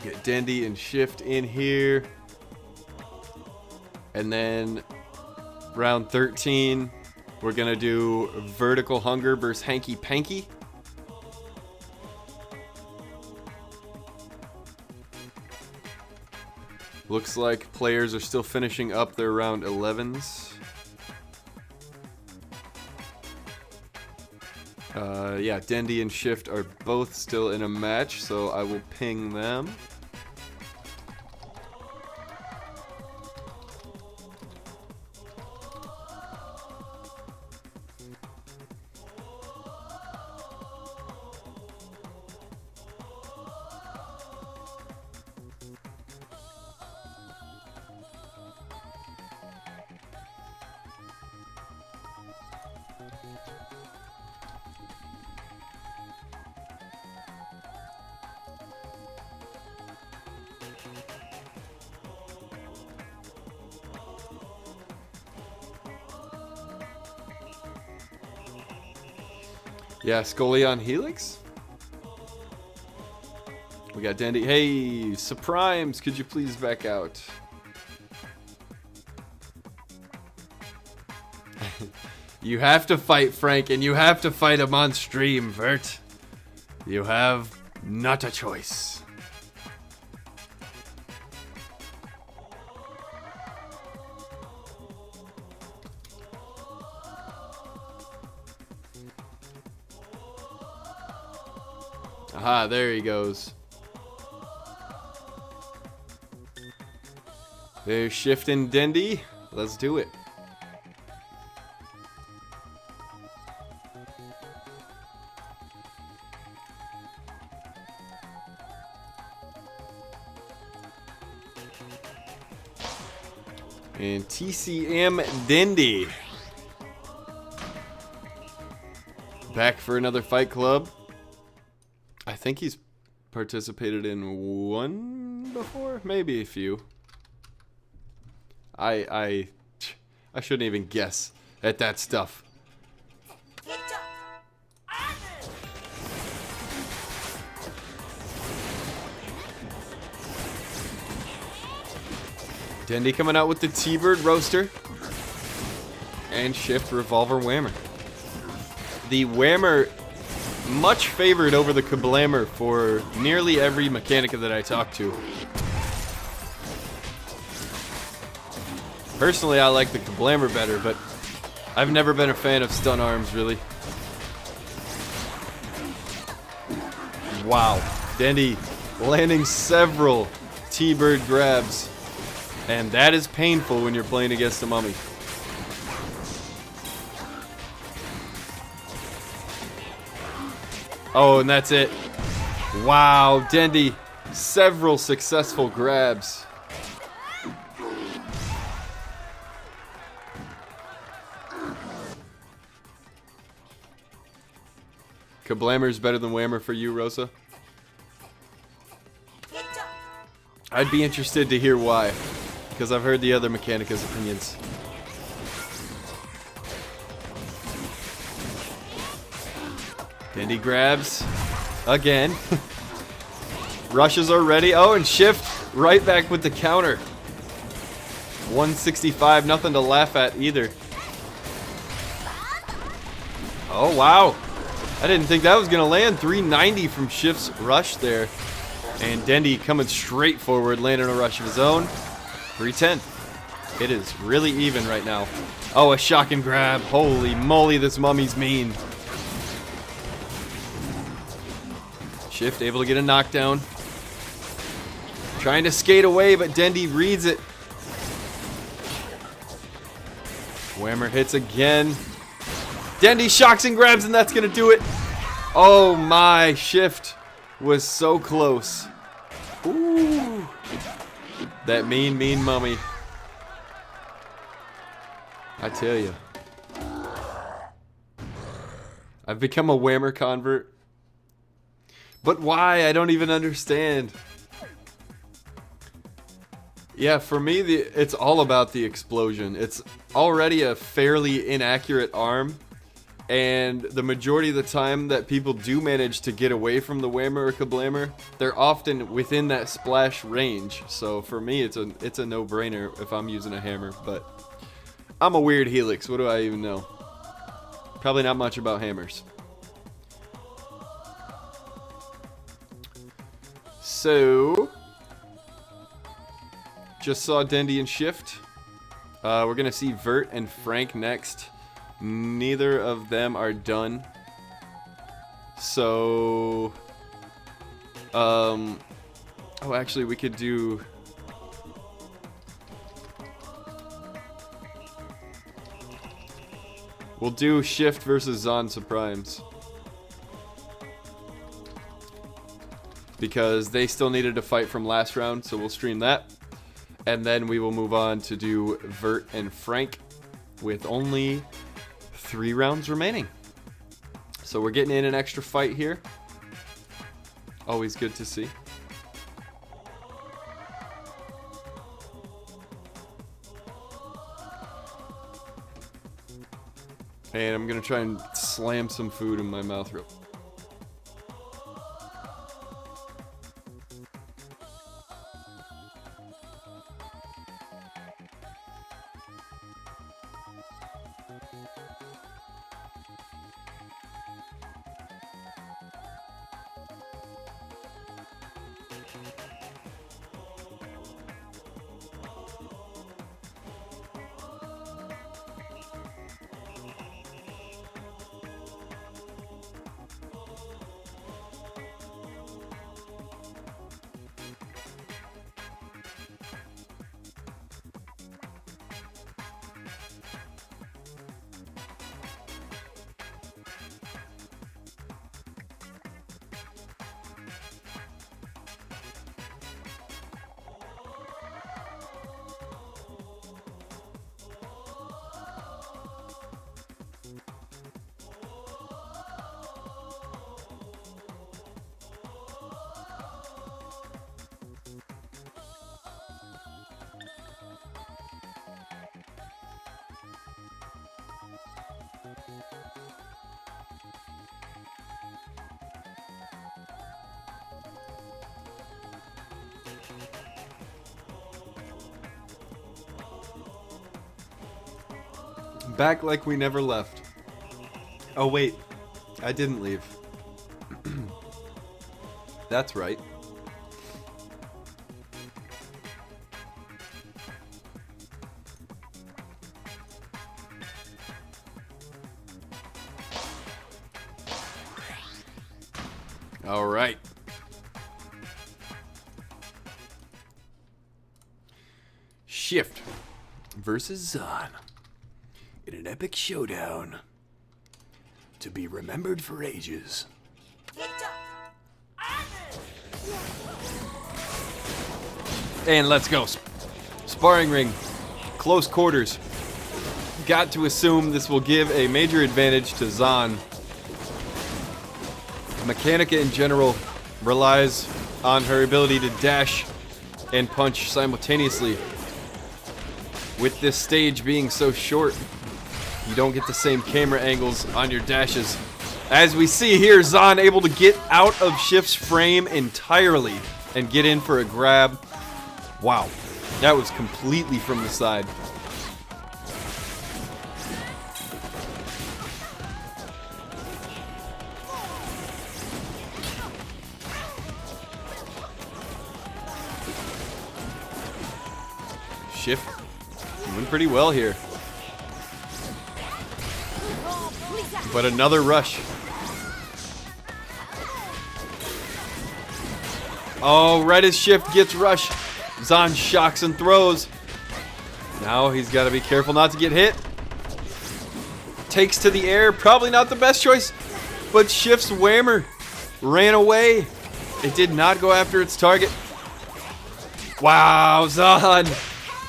Get Dendy and Shift in here. And then round 13, we're going to do Vertical Hunger versus Hanky Panky. Looks like players are still finishing up their round 11s. Yeah, Dendy and Shift are both still in a match, so I will ping them. Yeah, Scully on Helix. We got Dendy. Hey, Suprimes, could you please back out? You have to fight Frank, and you have to fight him on stream, Vert. You have not a choice. Aha, there he goes. There's Shift and Dendy. Let's do it. And TCM Dendy. back for another Fight Club. I think he's participated in one before, maybe a few. I shouldn't even guess at that stuff. Dendy coming out with the T-Bird Roaster. And Shift Revolver Whammer. The Whammer, much favored over the Kablammer for nearly every Mechanica that I talk to. Personally, I like the Kablammer better, but I've never been a fan of stun arms, really. Wow. Dendy landing several T-Bird grabs. And that is painful when you're playing against a mummy. Oh, and that's it. Wow, Dendy, several successful grabs. Kablammer's better than Whammer for you, Rosa? I'd be interested to hear why, because I've heard the other Mechanica's opinions. Dendy grabs again. Rushes are ready. Oh, and Shift right back with the counter. 165, nothing to laugh at either. Oh, wow. I didn't think that was going to land. 390 from Shift's rush there. And Dendy coming straight forward, landing a rush of his own. 310. It is really even right now. Oh, a shocking grab. Holy moly, this mummy's mean. Shift able to get a knockdown. Trying to skate away, but Dendy reads it. Whammer hits again. Dendy shocks and grabs, and that's going to do it. Oh my, Shift was so close. Ooh. That mean, mean mummy. I tell you. I've become a Whammer convert. But why? I don't even understand. Yeah, for me, it's all about the explosion. It's already a fairly inaccurate arm. And the majority of the time that people do manage to get away from the Whammer or Kablammer, they're often within that splash range. So for me, it's a no-brainer if I'm using a hammer. But I'm a weird Helix. What do I even know? Probably not much about hammers. So, just saw Dendy and Shift. We're going to see Vert and Frank next. Neither of them are done. So, oh, actually, we could do... We'll do Shift versus Zon Supremes. Because they still needed to fight from last round, so we'll stream that. And then we will move on to do Vert and Frank with only 3 rounds remaining. So we're getting in an extra fight here. Always good to see. And I'm gonna try and slam some food in my mouth real quick. Back like we never left. Oh wait, I didn't leave. That's right. All right. Shift versus Zahn in an epic showdown to be remembered for ages. And let's go. Sparring ring, close quarters. Got to assume this will give a major advantage to Zahn. Mechanica in general relies on her ability to dash and punch simultaneously. With this stage being so short, you don't get the same camera angles on your dashes. As we see here, Zahn able to get out of Shift's frame entirely and get in for a grab. Wow, that was completely from the side. Shift doing pretty well here. But another rush. Oh, right as Shift gets rushed, Zahn shocks and throws. Now he's got to be careful not to get hit. Takes to the air, probably not the best choice, but Shift's whammer ran away. It did not go after its target. Wow, Zahn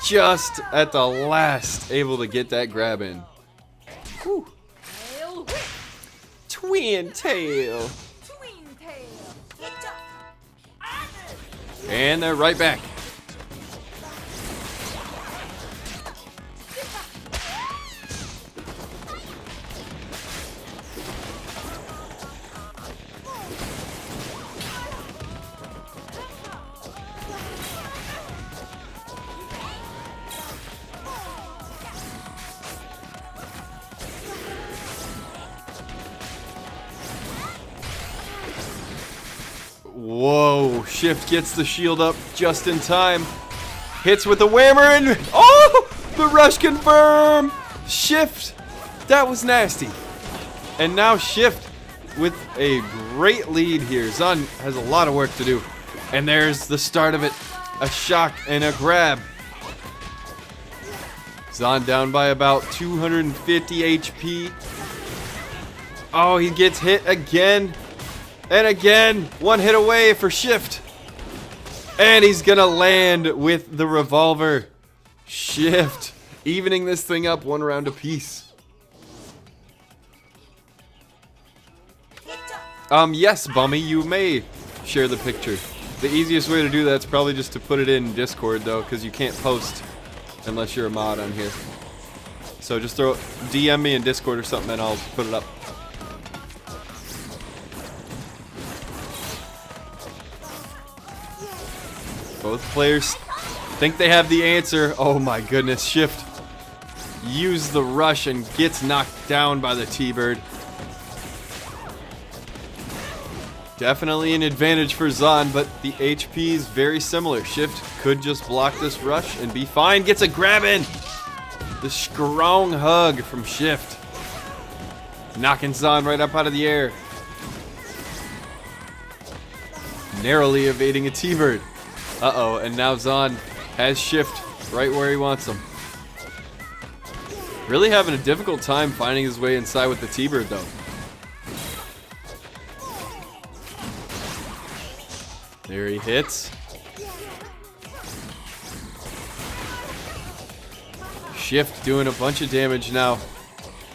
just at the last able to get that grab in. Whew. Twin tail. And they're right back. Whoa, Shift gets the shield up just in time. Hits with the whammer and oh, the rush confirm. Shift, that was nasty. And now Shift with a great lead here. Zahn has a lot of work to do. And there's the start of it. A shock and a grab. Zahn down by about 250 HP. Oh, he gets hit again. And again, one hit away for Shift. And he's gonna land with the revolver. Shift, evening this thing up one round apiece. Yes, Bummy, you may share the picture. The easiest way to do that's probably just to put it in Discord, though, because you can't post unless you're a mod on here. So just DM me in Discord or something and I'll put it up. Both players think they have the answer. Oh my goodness, Shift uses the rush and gets knocked down by the T-Bird. Definitely an advantage for Zahn, but the HP is very similar. Shift could just block this rush and be fine. Gets a grab in. The strong hug from Shift. Knocking Zahn right up out of the air. Narrowly evading a T-Bird. Uh-oh, and now Zahn has Shift right where he wants him. Really having a difficult time finding his way inside with the T-Bird, though. There he hits. Shift doing a bunch of damage now.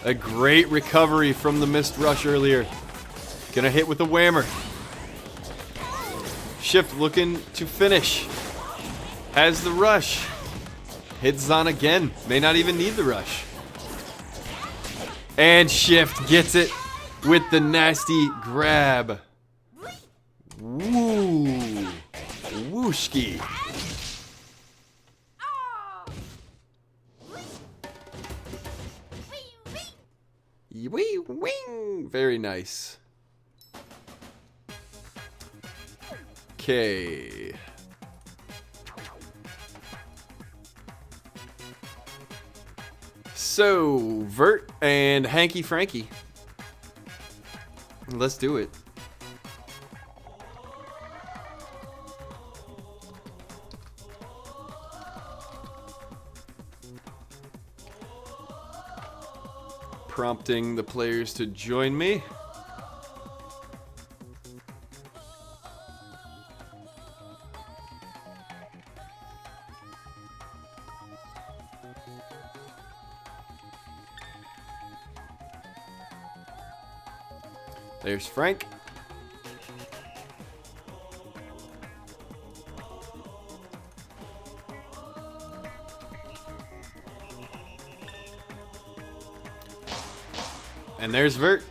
A great recovery from the missed rush earlier. Gonna hit with a whammer. Shift looking to finish. Has the rush. Hits Zahn again. May not even need the rush. And Shift gets it with the nasty grab. Woo. Wooshki. Wee wing. Very nice. Okay. So, Vert and Hanky Frankie. Let's do it. Prompting the players to join me. There's Frank. And there's Vert.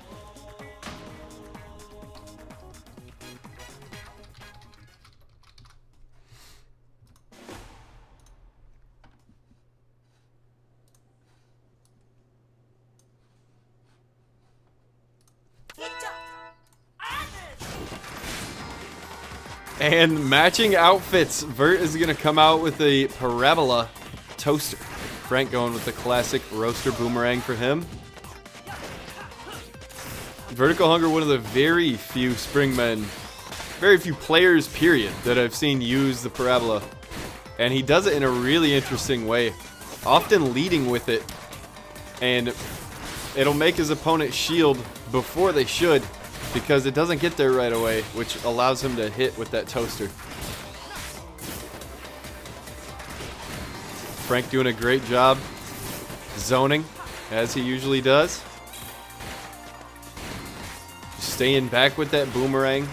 And matching outfits. Vert is going to come out with a Parabola toaster. Frank going with the classic roaster boomerang for him. Vertical Hunger, one of the very few Springmen, very few players, period, that I've seen use the Parabola. And he does it in a really interesting way, often leading with it. And it'll make his opponent shield before they should, because it doesn't get there right away, which allows him to hit with that toaster. Frank doing a great job zoning, as he usually does. Staying back with that boomerang,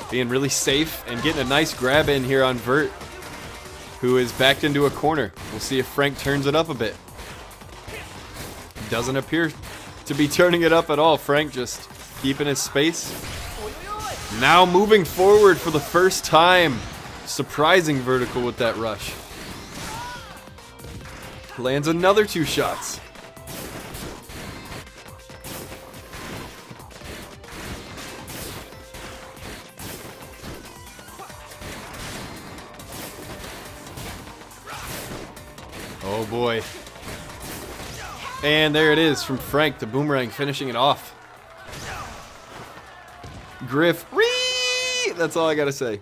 being really safe, and getting a nice grab in here on Vert, who is backed into a corner. We'll see if Frank turns it up a bit. Doesn't appear to be turning it up at all. Frank just keeping his space. Now moving forward for the first time. Surprising Vertical with that rush. Lands another 2 shots. Oh boy. And there it is from Frank, the boomerang finishing it off. Griff, ree! That's all I gotta say.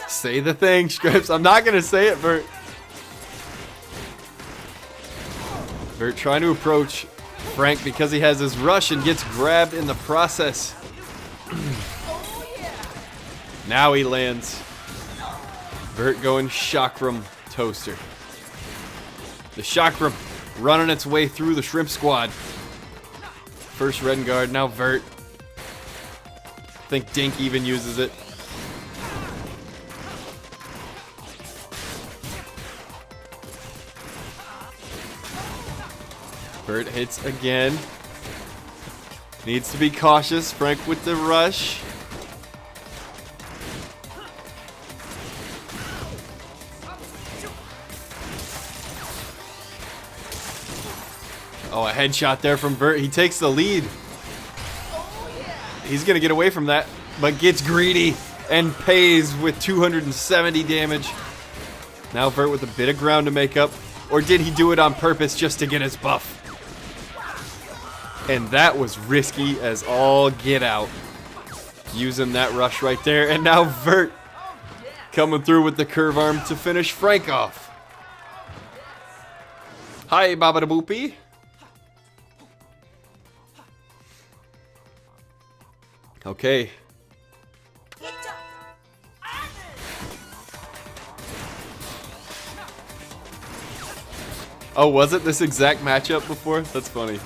Say the thing, Scripps. I'm not gonna say it, Bert. Bert trying to approach Frank because he has his rush and gets grabbed in the process. Now he lands. Bert going Chakram toaster. The Chakram running its way through the Shrimp Squad. First Red Guard, now Vert. I think Dink even uses it. Vert hits again. Needs to be cautious. Frank with the rush. Oh, a headshot there from Vert. He takes the lead. He's going to get away from that, but gets greedy and pays with 270 damage. Now Vert with a bit of ground to make up. Or did he do it on purpose just to get his buff? And that was risky as all get out. Using that rush right there. And now Vert coming through with the curve arm to finish Frank off. Hi, Baba da Boopy. Okay. Oh, was it this exact matchup before? That's funny.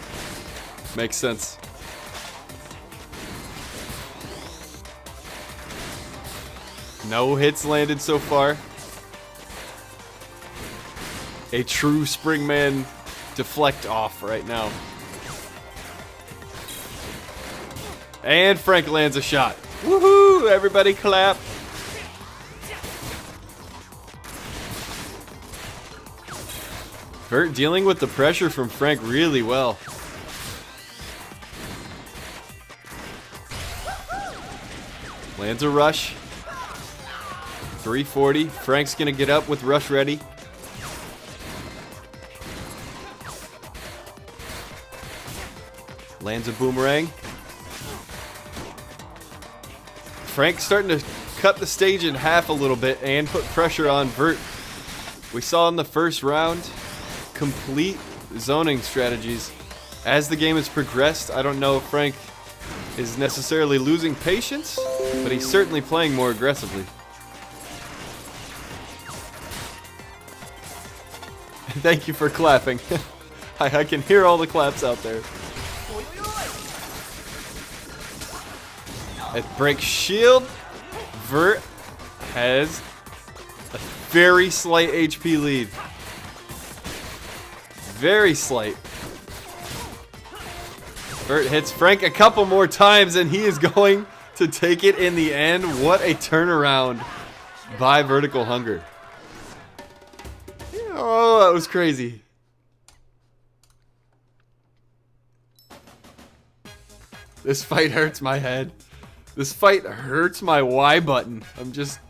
Makes sense. No hits landed so far. A true Springman deflect off right now. And Frank lands a shot. Woohoo! Everybody clap. Bert dealing with the pressure from Frank really well. Lands a rush. 340. Frank's gonna get up with rush ready. Lands a boomerang. Frank's starting to cut the stage in half a little bit and put pressure on Vert. We saw in the first round complete zoning strategies. As the game has progressed, I don't know if Frank is necessarily losing patience, but he's certainly playing more aggressively. Thank you for clapping. I can hear all the claps out there. It breaks shield. Vert has a very slight HP lead. Very slight. Vert hits Frank a couple more times and he is going to take it in the end. What a turnaround by Vertical Hunger. Oh, that was crazy. This fight hurts my head. This fight hurts my Y button. I'm just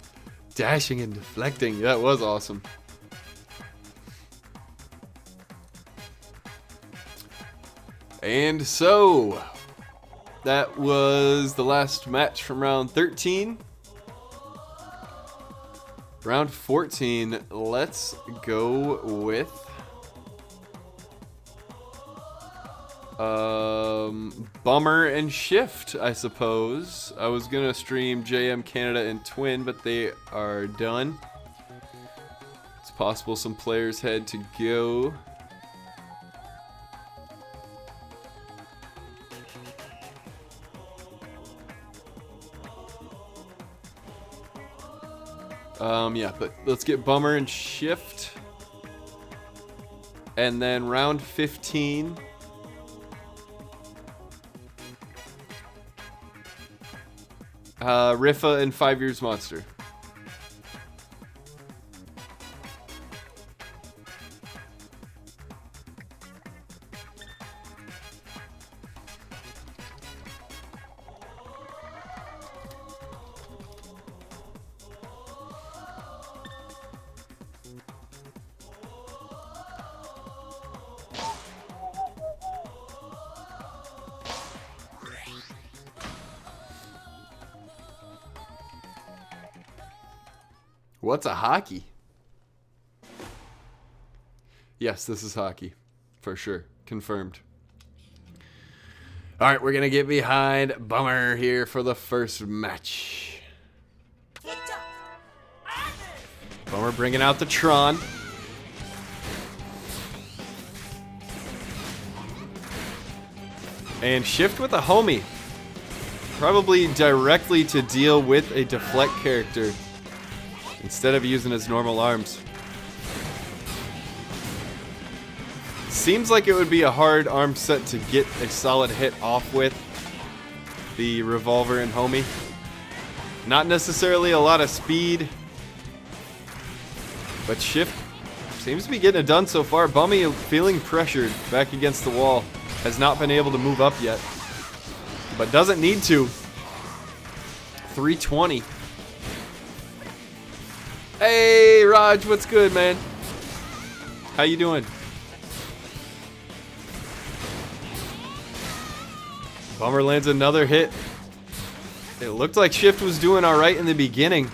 dashing and deflecting. That was awesome. And so, that was the last match from round 13. Round 14, let's go with Bummer and Shift, I suppose. I was gonna stream JM Canada and Twin, but they are done. It's possible some players had to go. Yeah, but let's get Bummer and Shift. And then round 15. Rifa and 5 Years Monster. What's a hockey? Yes, this is hockey. For sure. Confirmed. Alright, we're going to get behind Bummer here for the first match. Bummer bringing out the Tron. And Shift with a homie. Probably directly to deal with a deflect character instead of using his normal arms. Seems like it would be a hard arm set to get a solid hit off with the revolver and homie. Not necessarily a lot of speed, but Shift seems to be getting it done so far. Bummy feeling pressured back against the wall. Has not been able to move up yet, but doesn't need to. 320. Hey, Raj, what's good, man? How you doing? Bummer lands another hit. It looked like Shift was doing all right in the beginning,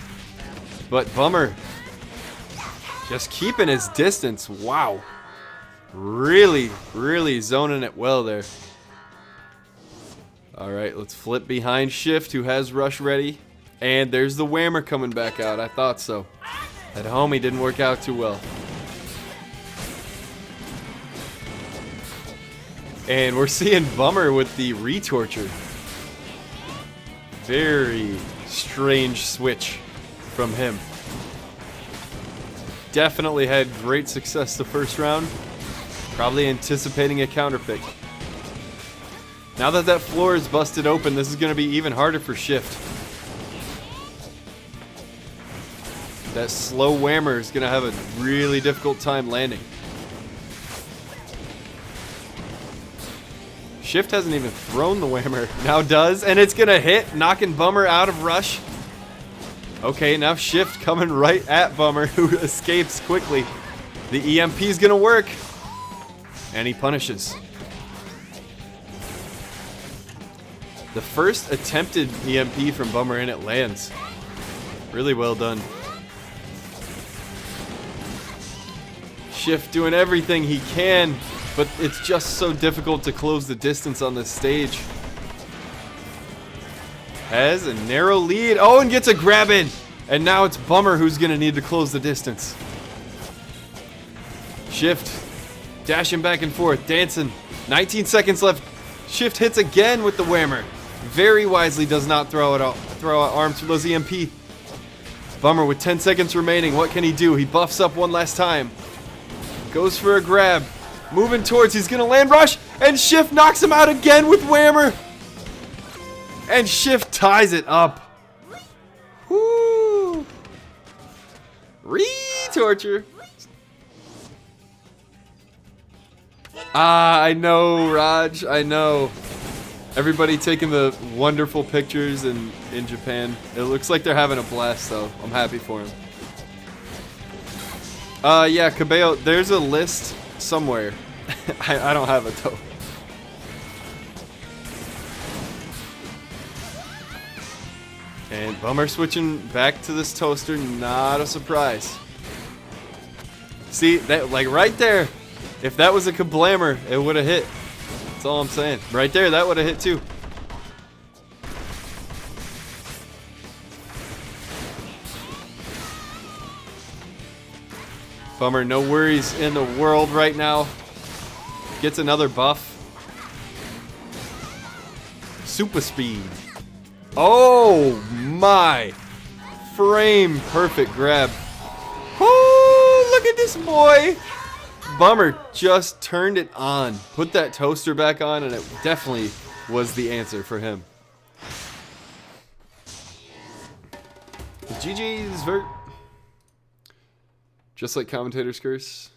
but Bummer just keeping his distance. Wow. Really, really zoning it well there. All right, let's flip behind Shift, who has rush ready. And there's the Whammer coming back out. I thought so. That homie didn't work out too well. And we're seeing Bummer with the retorture. Very strange switch from him. Definitely had great success the first round. Probably anticipating a counter pick. Now that that floor is busted open, this is going to be even harder for Shift. That slow Whammer is going to have a really difficult time landing. Shift hasn't even thrown the whammer. Now does, and it's gonna hit, knocking Bummer out of rush. Okay, now Shift coming right at Bummer, who escapes quickly. The EMP is gonna work. And he punishes. The first attempted EMP from Bummer, and it lands. Really well done. Shift doing everything he can, but it's just so difficult to close the distance on this stage. Has a narrow lead. Oh, and gets a grab in. And now it's Bummer who's going to need to close the distance. Shift. Dashing back and forth. Dancing. 19 seconds left. Shift hits again with the whammer. Very wisely does not throw out arms for those EMP. Bummer with 10 seconds remaining. What can he do? He buffs up one last time. Goes for a grab. Moving towards. He's going to land rush. And Shift knocks him out again with whammer. And Shift ties it up. Woo! Re-torture. Ah, I know, Raj. I know. Everybody taking the wonderful pictures in Japan. It looks like they're having a blast, though. I'm happy for him. Yeah, Cabello, there's a list somewhere. I don't have it, though. And Bummer switching back to this toaster, not a surprise. See, that like right there, if that was a kablammer, it would have hit. That's all I'm saying. Right there, that would have hit too. Bummer, no worries in the world right now. Gets another buff. Super speed. Oh my! Frame perfect grab. Oh, look at this boy! Bummer just turned it on. Put that toaster back on, and it definitely was the answer for him. GG's, Vert. Just like commentator's curse.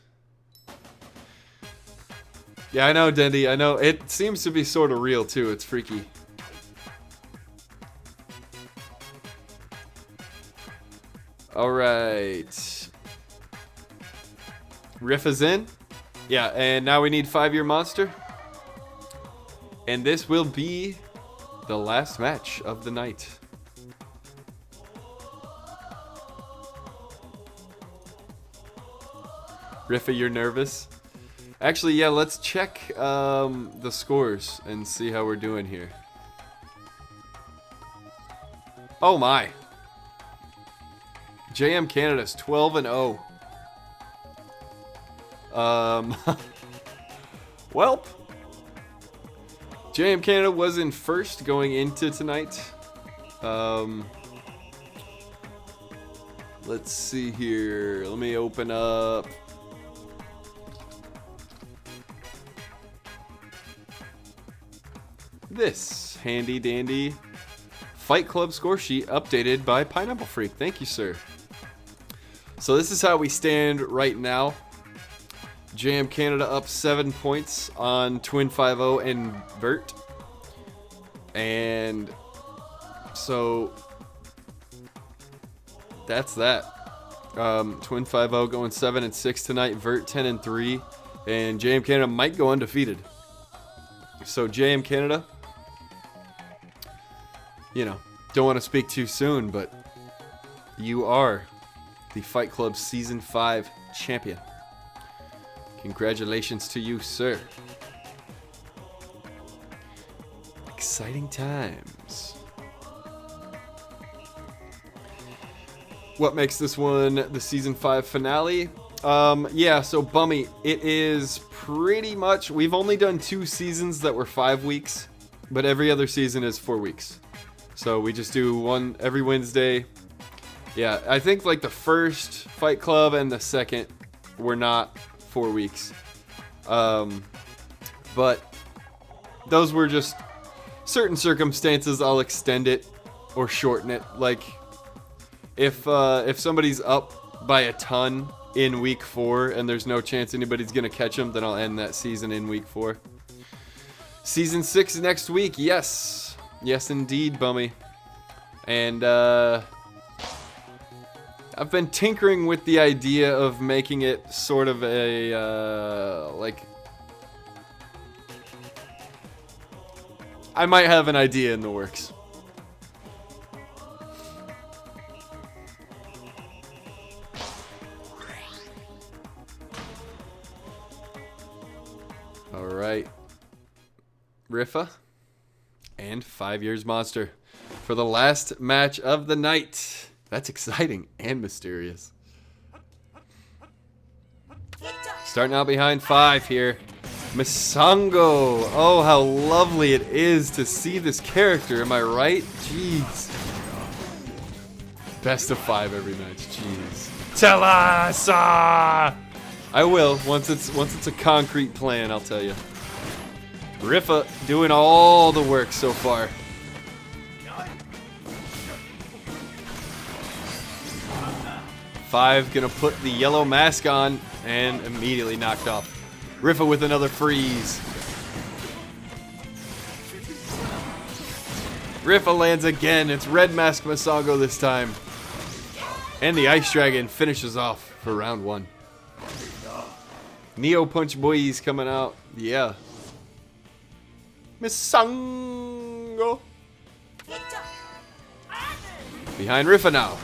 Yeah, I know, Dendy. I know. It seems to be sort of real, too. It's freaky. Alright. Riff is in. Yeah, and now we need 5-year monster. And this will be the last match of the night. Riffa, you're nervous? Actually, yeah, let's check the scores and see how we're doing here. Oh my. JM Canada's 12-0. Welp. JM Canada was in first going into tonight. Let's see here. Let me open up. This handy dandy Fight Club score sheet updated by Pineapple Freak. Thank you, sir. So this is how we stand right now. JM Canada up 7 points on Twin 5-0 and Vert. And so that's that. Twin 5-0 going 7-6 tonight. Vert 10-3. And JM Canada might go undefeated. So JM Canada, you know, don't want to speak too soon, but you are the Fight Club Season 5 champion. Congratulations to you, sir. Exciting times. What makes this one the Season 5 finale? Yeah, so Bummy, it is pretty much, we've only done 2 seasons that were 5 weeks, but every other season is 4 weeks. So we just do one every Wednesday. Yeah, I think like the first Fight Club and the second were not 4 weeks. But those were just certain circumstances. I'll extend it or shorten it. Like if somebody's up by a ton in week 4 and there's no chance anybody's gonna catch them, then I'll end that season in week 4. Season 6 next week. Yes. Yes, indeed, Bummy. And, I've been tinkering with the idea of making it sort of a, like... I might have an idea in the works. Alright. Rifa and 5 Years Monster for the last match of the night. That's exciting and mysterious. Starting out behind 5 here. Misango. Oh, how lovely it is to see this character. Am I right? Jeez. Best of 5 every match. Jeez. Tell us! I will. Once it's a concrete plan, I'll tell you. Rifa doing all the work so far. Five gonna put the yellow mask on and immediately knocked off. Rifa with another freeze. Rifa lands again. It's red mask Masago this time. And the Ice Dragon finishes off for round 1. Neo Punch Boys coming out. Yeah. Misango. Behind Rifa now.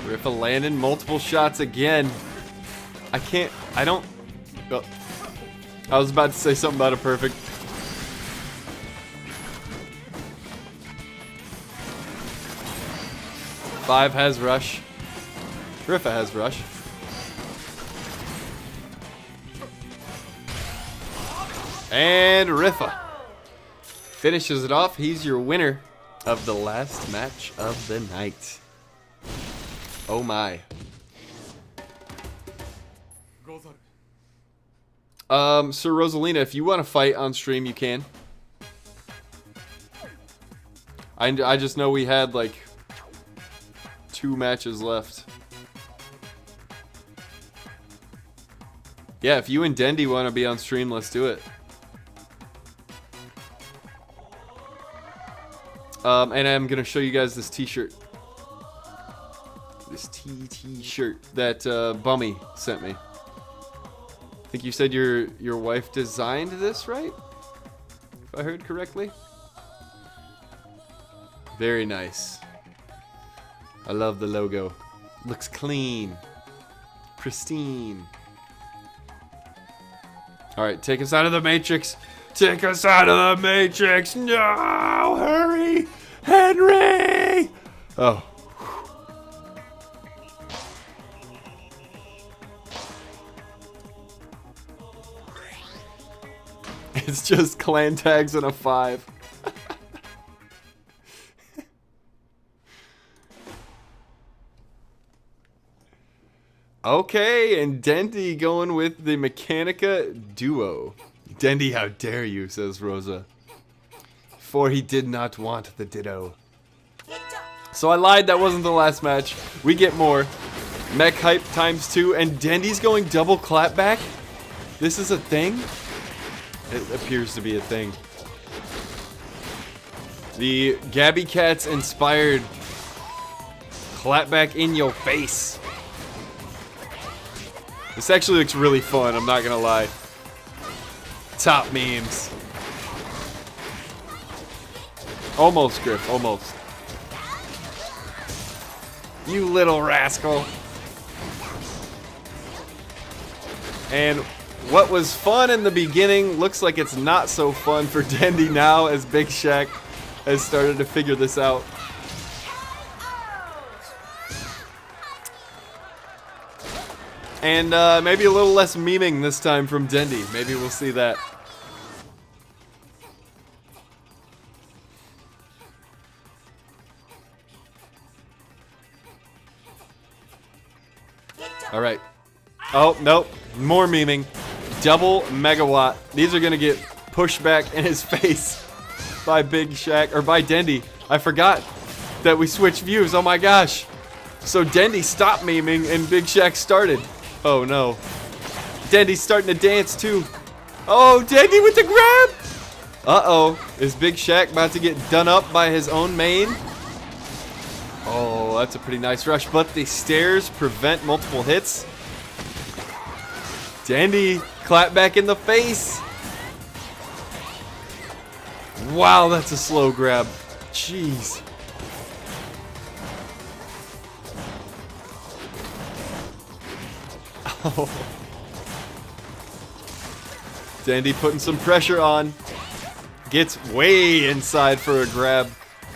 Rifa landing multiple shots again. Oh, I was about to say something about a perfect. Five has rush. Rifa has rush. And Rifa finishes it off. He's your winner of the last match of the night. Oh my. Sir Rosalina, if you want to fight on stream, you can. I just know we had like 2 matches left. Yeah, if you and Dendy want to be on stream, let's do it. And I'm gonna show you guys this t-shirt. This t-shirt that Bummy sent me. I think you said your wife designed this, right? If I heard correctly. Very nice. I love the logo. Looks clean. Pristine. Alright, take us out of the Matrix. Take us out of the Matrix. No! Hurry! Henry! Oh. It's just clan tags and a 5. Okay, and Dendy going with the Mechanica duo. Dendy, how dare you, says Rosa. For he did not want the ditto. So I lied, that wasn't the last match. We get more. Mech hype ×2, and Dendy's going double clapback? This is a thing? It appears to be a thing. The Gabby Cats inspired clapback in your face. This actually looks really fun, I'm not gonna lie. Top memes. Almost, Griff, almost. You little rascal. And what was fun in the beginning looks like it's not so fun for Dendy now as Big Shaq has started to figure this out. And maybe a little less memeing this time from Dendy. Maybe we'll see that. Alright. Oh, nope. More memeing. double megawatt. These are gonna get pushed back in his face by Big Shaq, or by Dendy. I forgot that we switched views. Oh my gosh. So Dendy stopped memeing and Big Shaq started. Oh no. Dendy's starting to dance too. Oh, Dendy with the grab! Uh-oh. Is Big Shaq about to get done up by his own main? Oh, that's a pretty nice rush, but the stairs prevent multiple hits. Dendy, clap back in the face. Wow, that's a slow grab. Jeez. Oh. Dendy putting some pressure on. Gets way inside for a grab.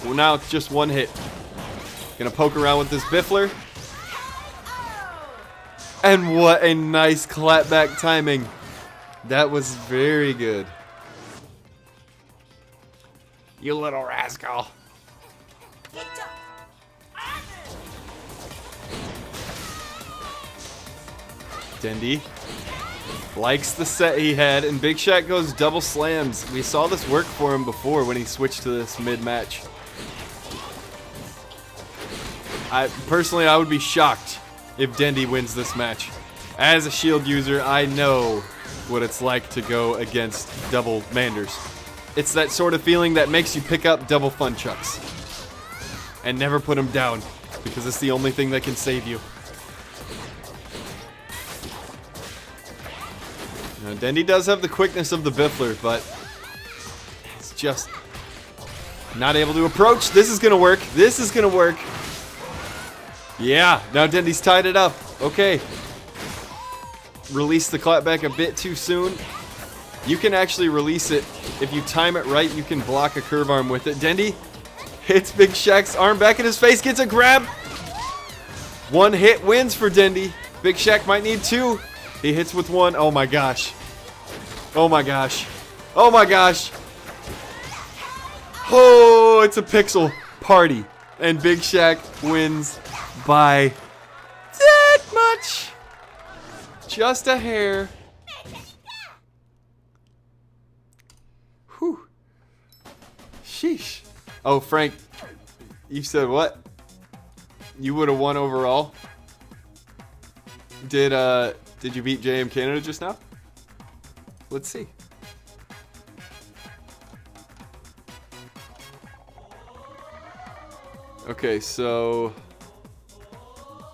Well, now it's just one hit. Gonna poke around with this Biffler. And what a nice clapback timing. That was very good. You little rascal. Dendy likes the set he had, and Big Shaq goes double slams. We saw this work for him before when he switched to this mid-match. Personally, I would be shocked if Dendy wins this match. As a shield user, I know what it's like to go against double Manders. It's that sort of feeling that makes you pick up double Funchucks and never put them down, because it's the only thing that can save you. Now, Dendy does have the quickness of the Biffler, but it's just not able to approach. This is gonna work. This is gonna work. Yeah, now Dendy's tied it up. Okay. Release the clapback a bit too soon. You can actually release it. If you time it right, you can block a curve arm with it. Dendy hits Big Shaq's arm back in his face, gets a grab. One hit wins for Dendy. Big Shaq might need two. He hits with one. Oh my gosh. Oh my gosh. Oh my gosh. Oh, it's a pixel party. And Big Shaq wins by that much. Just a hair. Whew. Sheesh. Oh, Frank, you said what? You would have won overall? Did you beat JM Canada just now? Let's see. Okay, so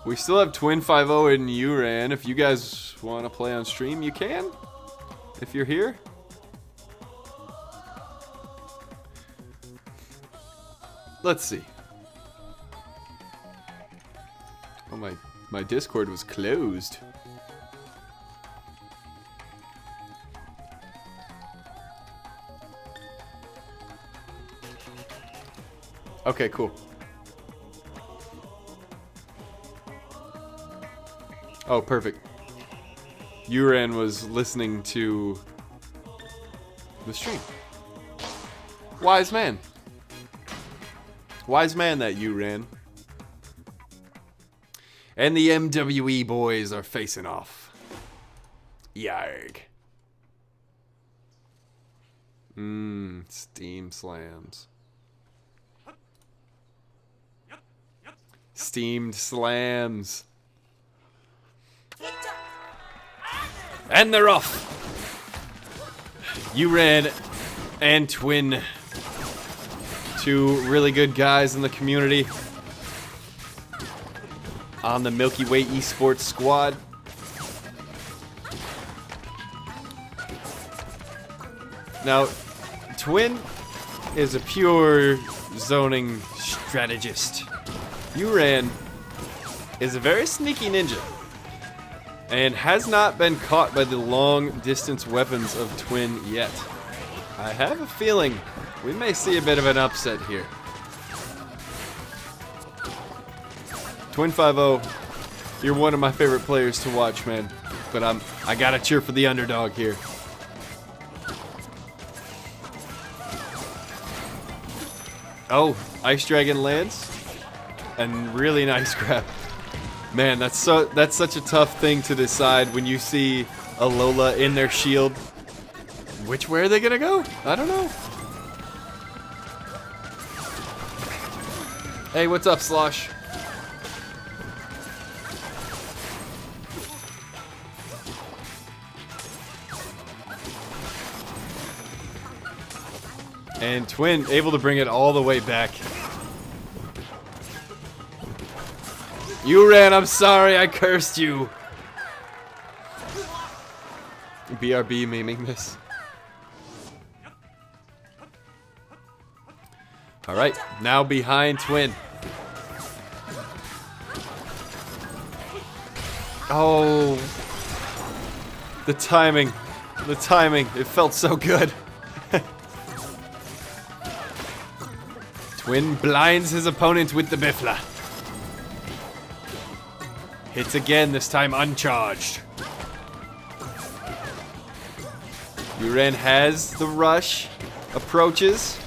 we still have Twin 5-0 and Uran. If you guys want to play on stream, you can. If you're here. Let's see. Oh, my Discord was closed. Okay, cool. Oh, perfect. Uran was listening to the stream. Wise man. Wise man, that Uran. And the MWE boys are facing off. Yarg. Steam slams. Steamed slams. And they're off. Uran and Twin. Two really good guys in the community. On the Milky Way Esports squad. Now, Twin is a pure zoning strategist. Uran is a very sneaky ninja and has not been caught by the long distance weapons of Twin yet. I have a feeling we may see a bit of an upset here. Twin 5-0, you're one of my favorite players to watch, man. But I gotta cheer for the underdog here. Oh, Ice Dragon lands. And really nice grab. Man, that's such a tough thing to decide when you see Alola in their shield. Which way are they gonna go? I don't know. Hey, what's up, Slosh? And Twin able to bring it all the way back. You ran, I'm sorry, I cursed you. BRB memeing this. Alright, now behind Twin. Oh. The timing. The timing. It felt so good. Twin blinds his opponent with the Biffler. Hits again, this time uncharged. Uren has the rush, approaches,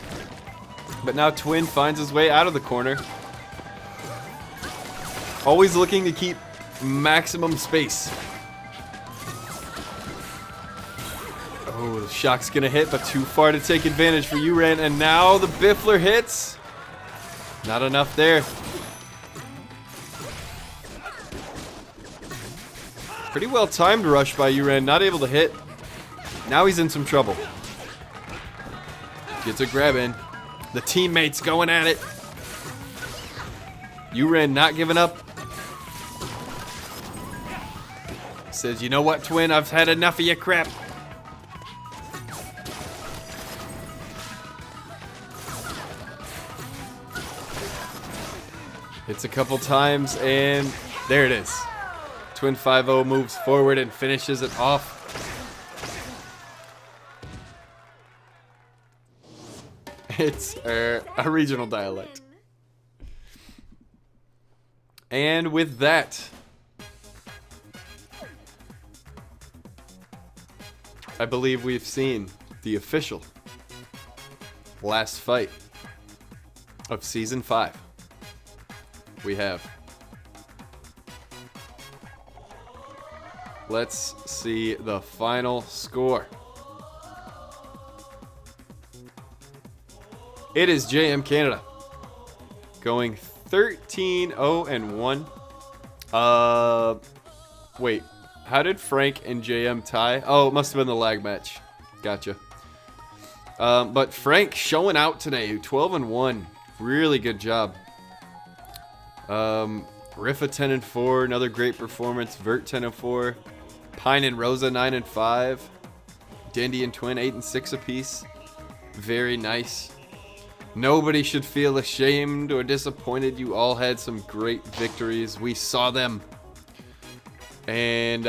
but now Twin finds his way out of the corner. Always looking to keep maximum space. Oh, the shock's gonna hit, but too far to take advantage for Uren, and now the Biffler hits. Not enough there. Pretty well timed rush by Uren, not able to hit. Now he's in some trouble. Gets a grab in. The teammates going at it. Uren not giving up. Says, you know what, Twin? I've had enough of your crap. Hits a couple times, and there it is. Twin 5-0 moves forward and finishes it off. It's a regional dialect. And with that, I believe we've seen the official last fight of Season 5. We have. Let's see the final score. It is JM Canada going 13-0-1. Wait, how did Frank and JM tie? Oh, it must have been the lag match. Gotcha. But Frank showing out today, 12-1. Really good job. Riffa 10-4, another great performance. Vert 10-4. Pine and Rosa 9-5. Dandy and Twin 8-6 apiece. Very nice. Nobody should feel ashamed or disappointed. You all had some great victories. We saw them. And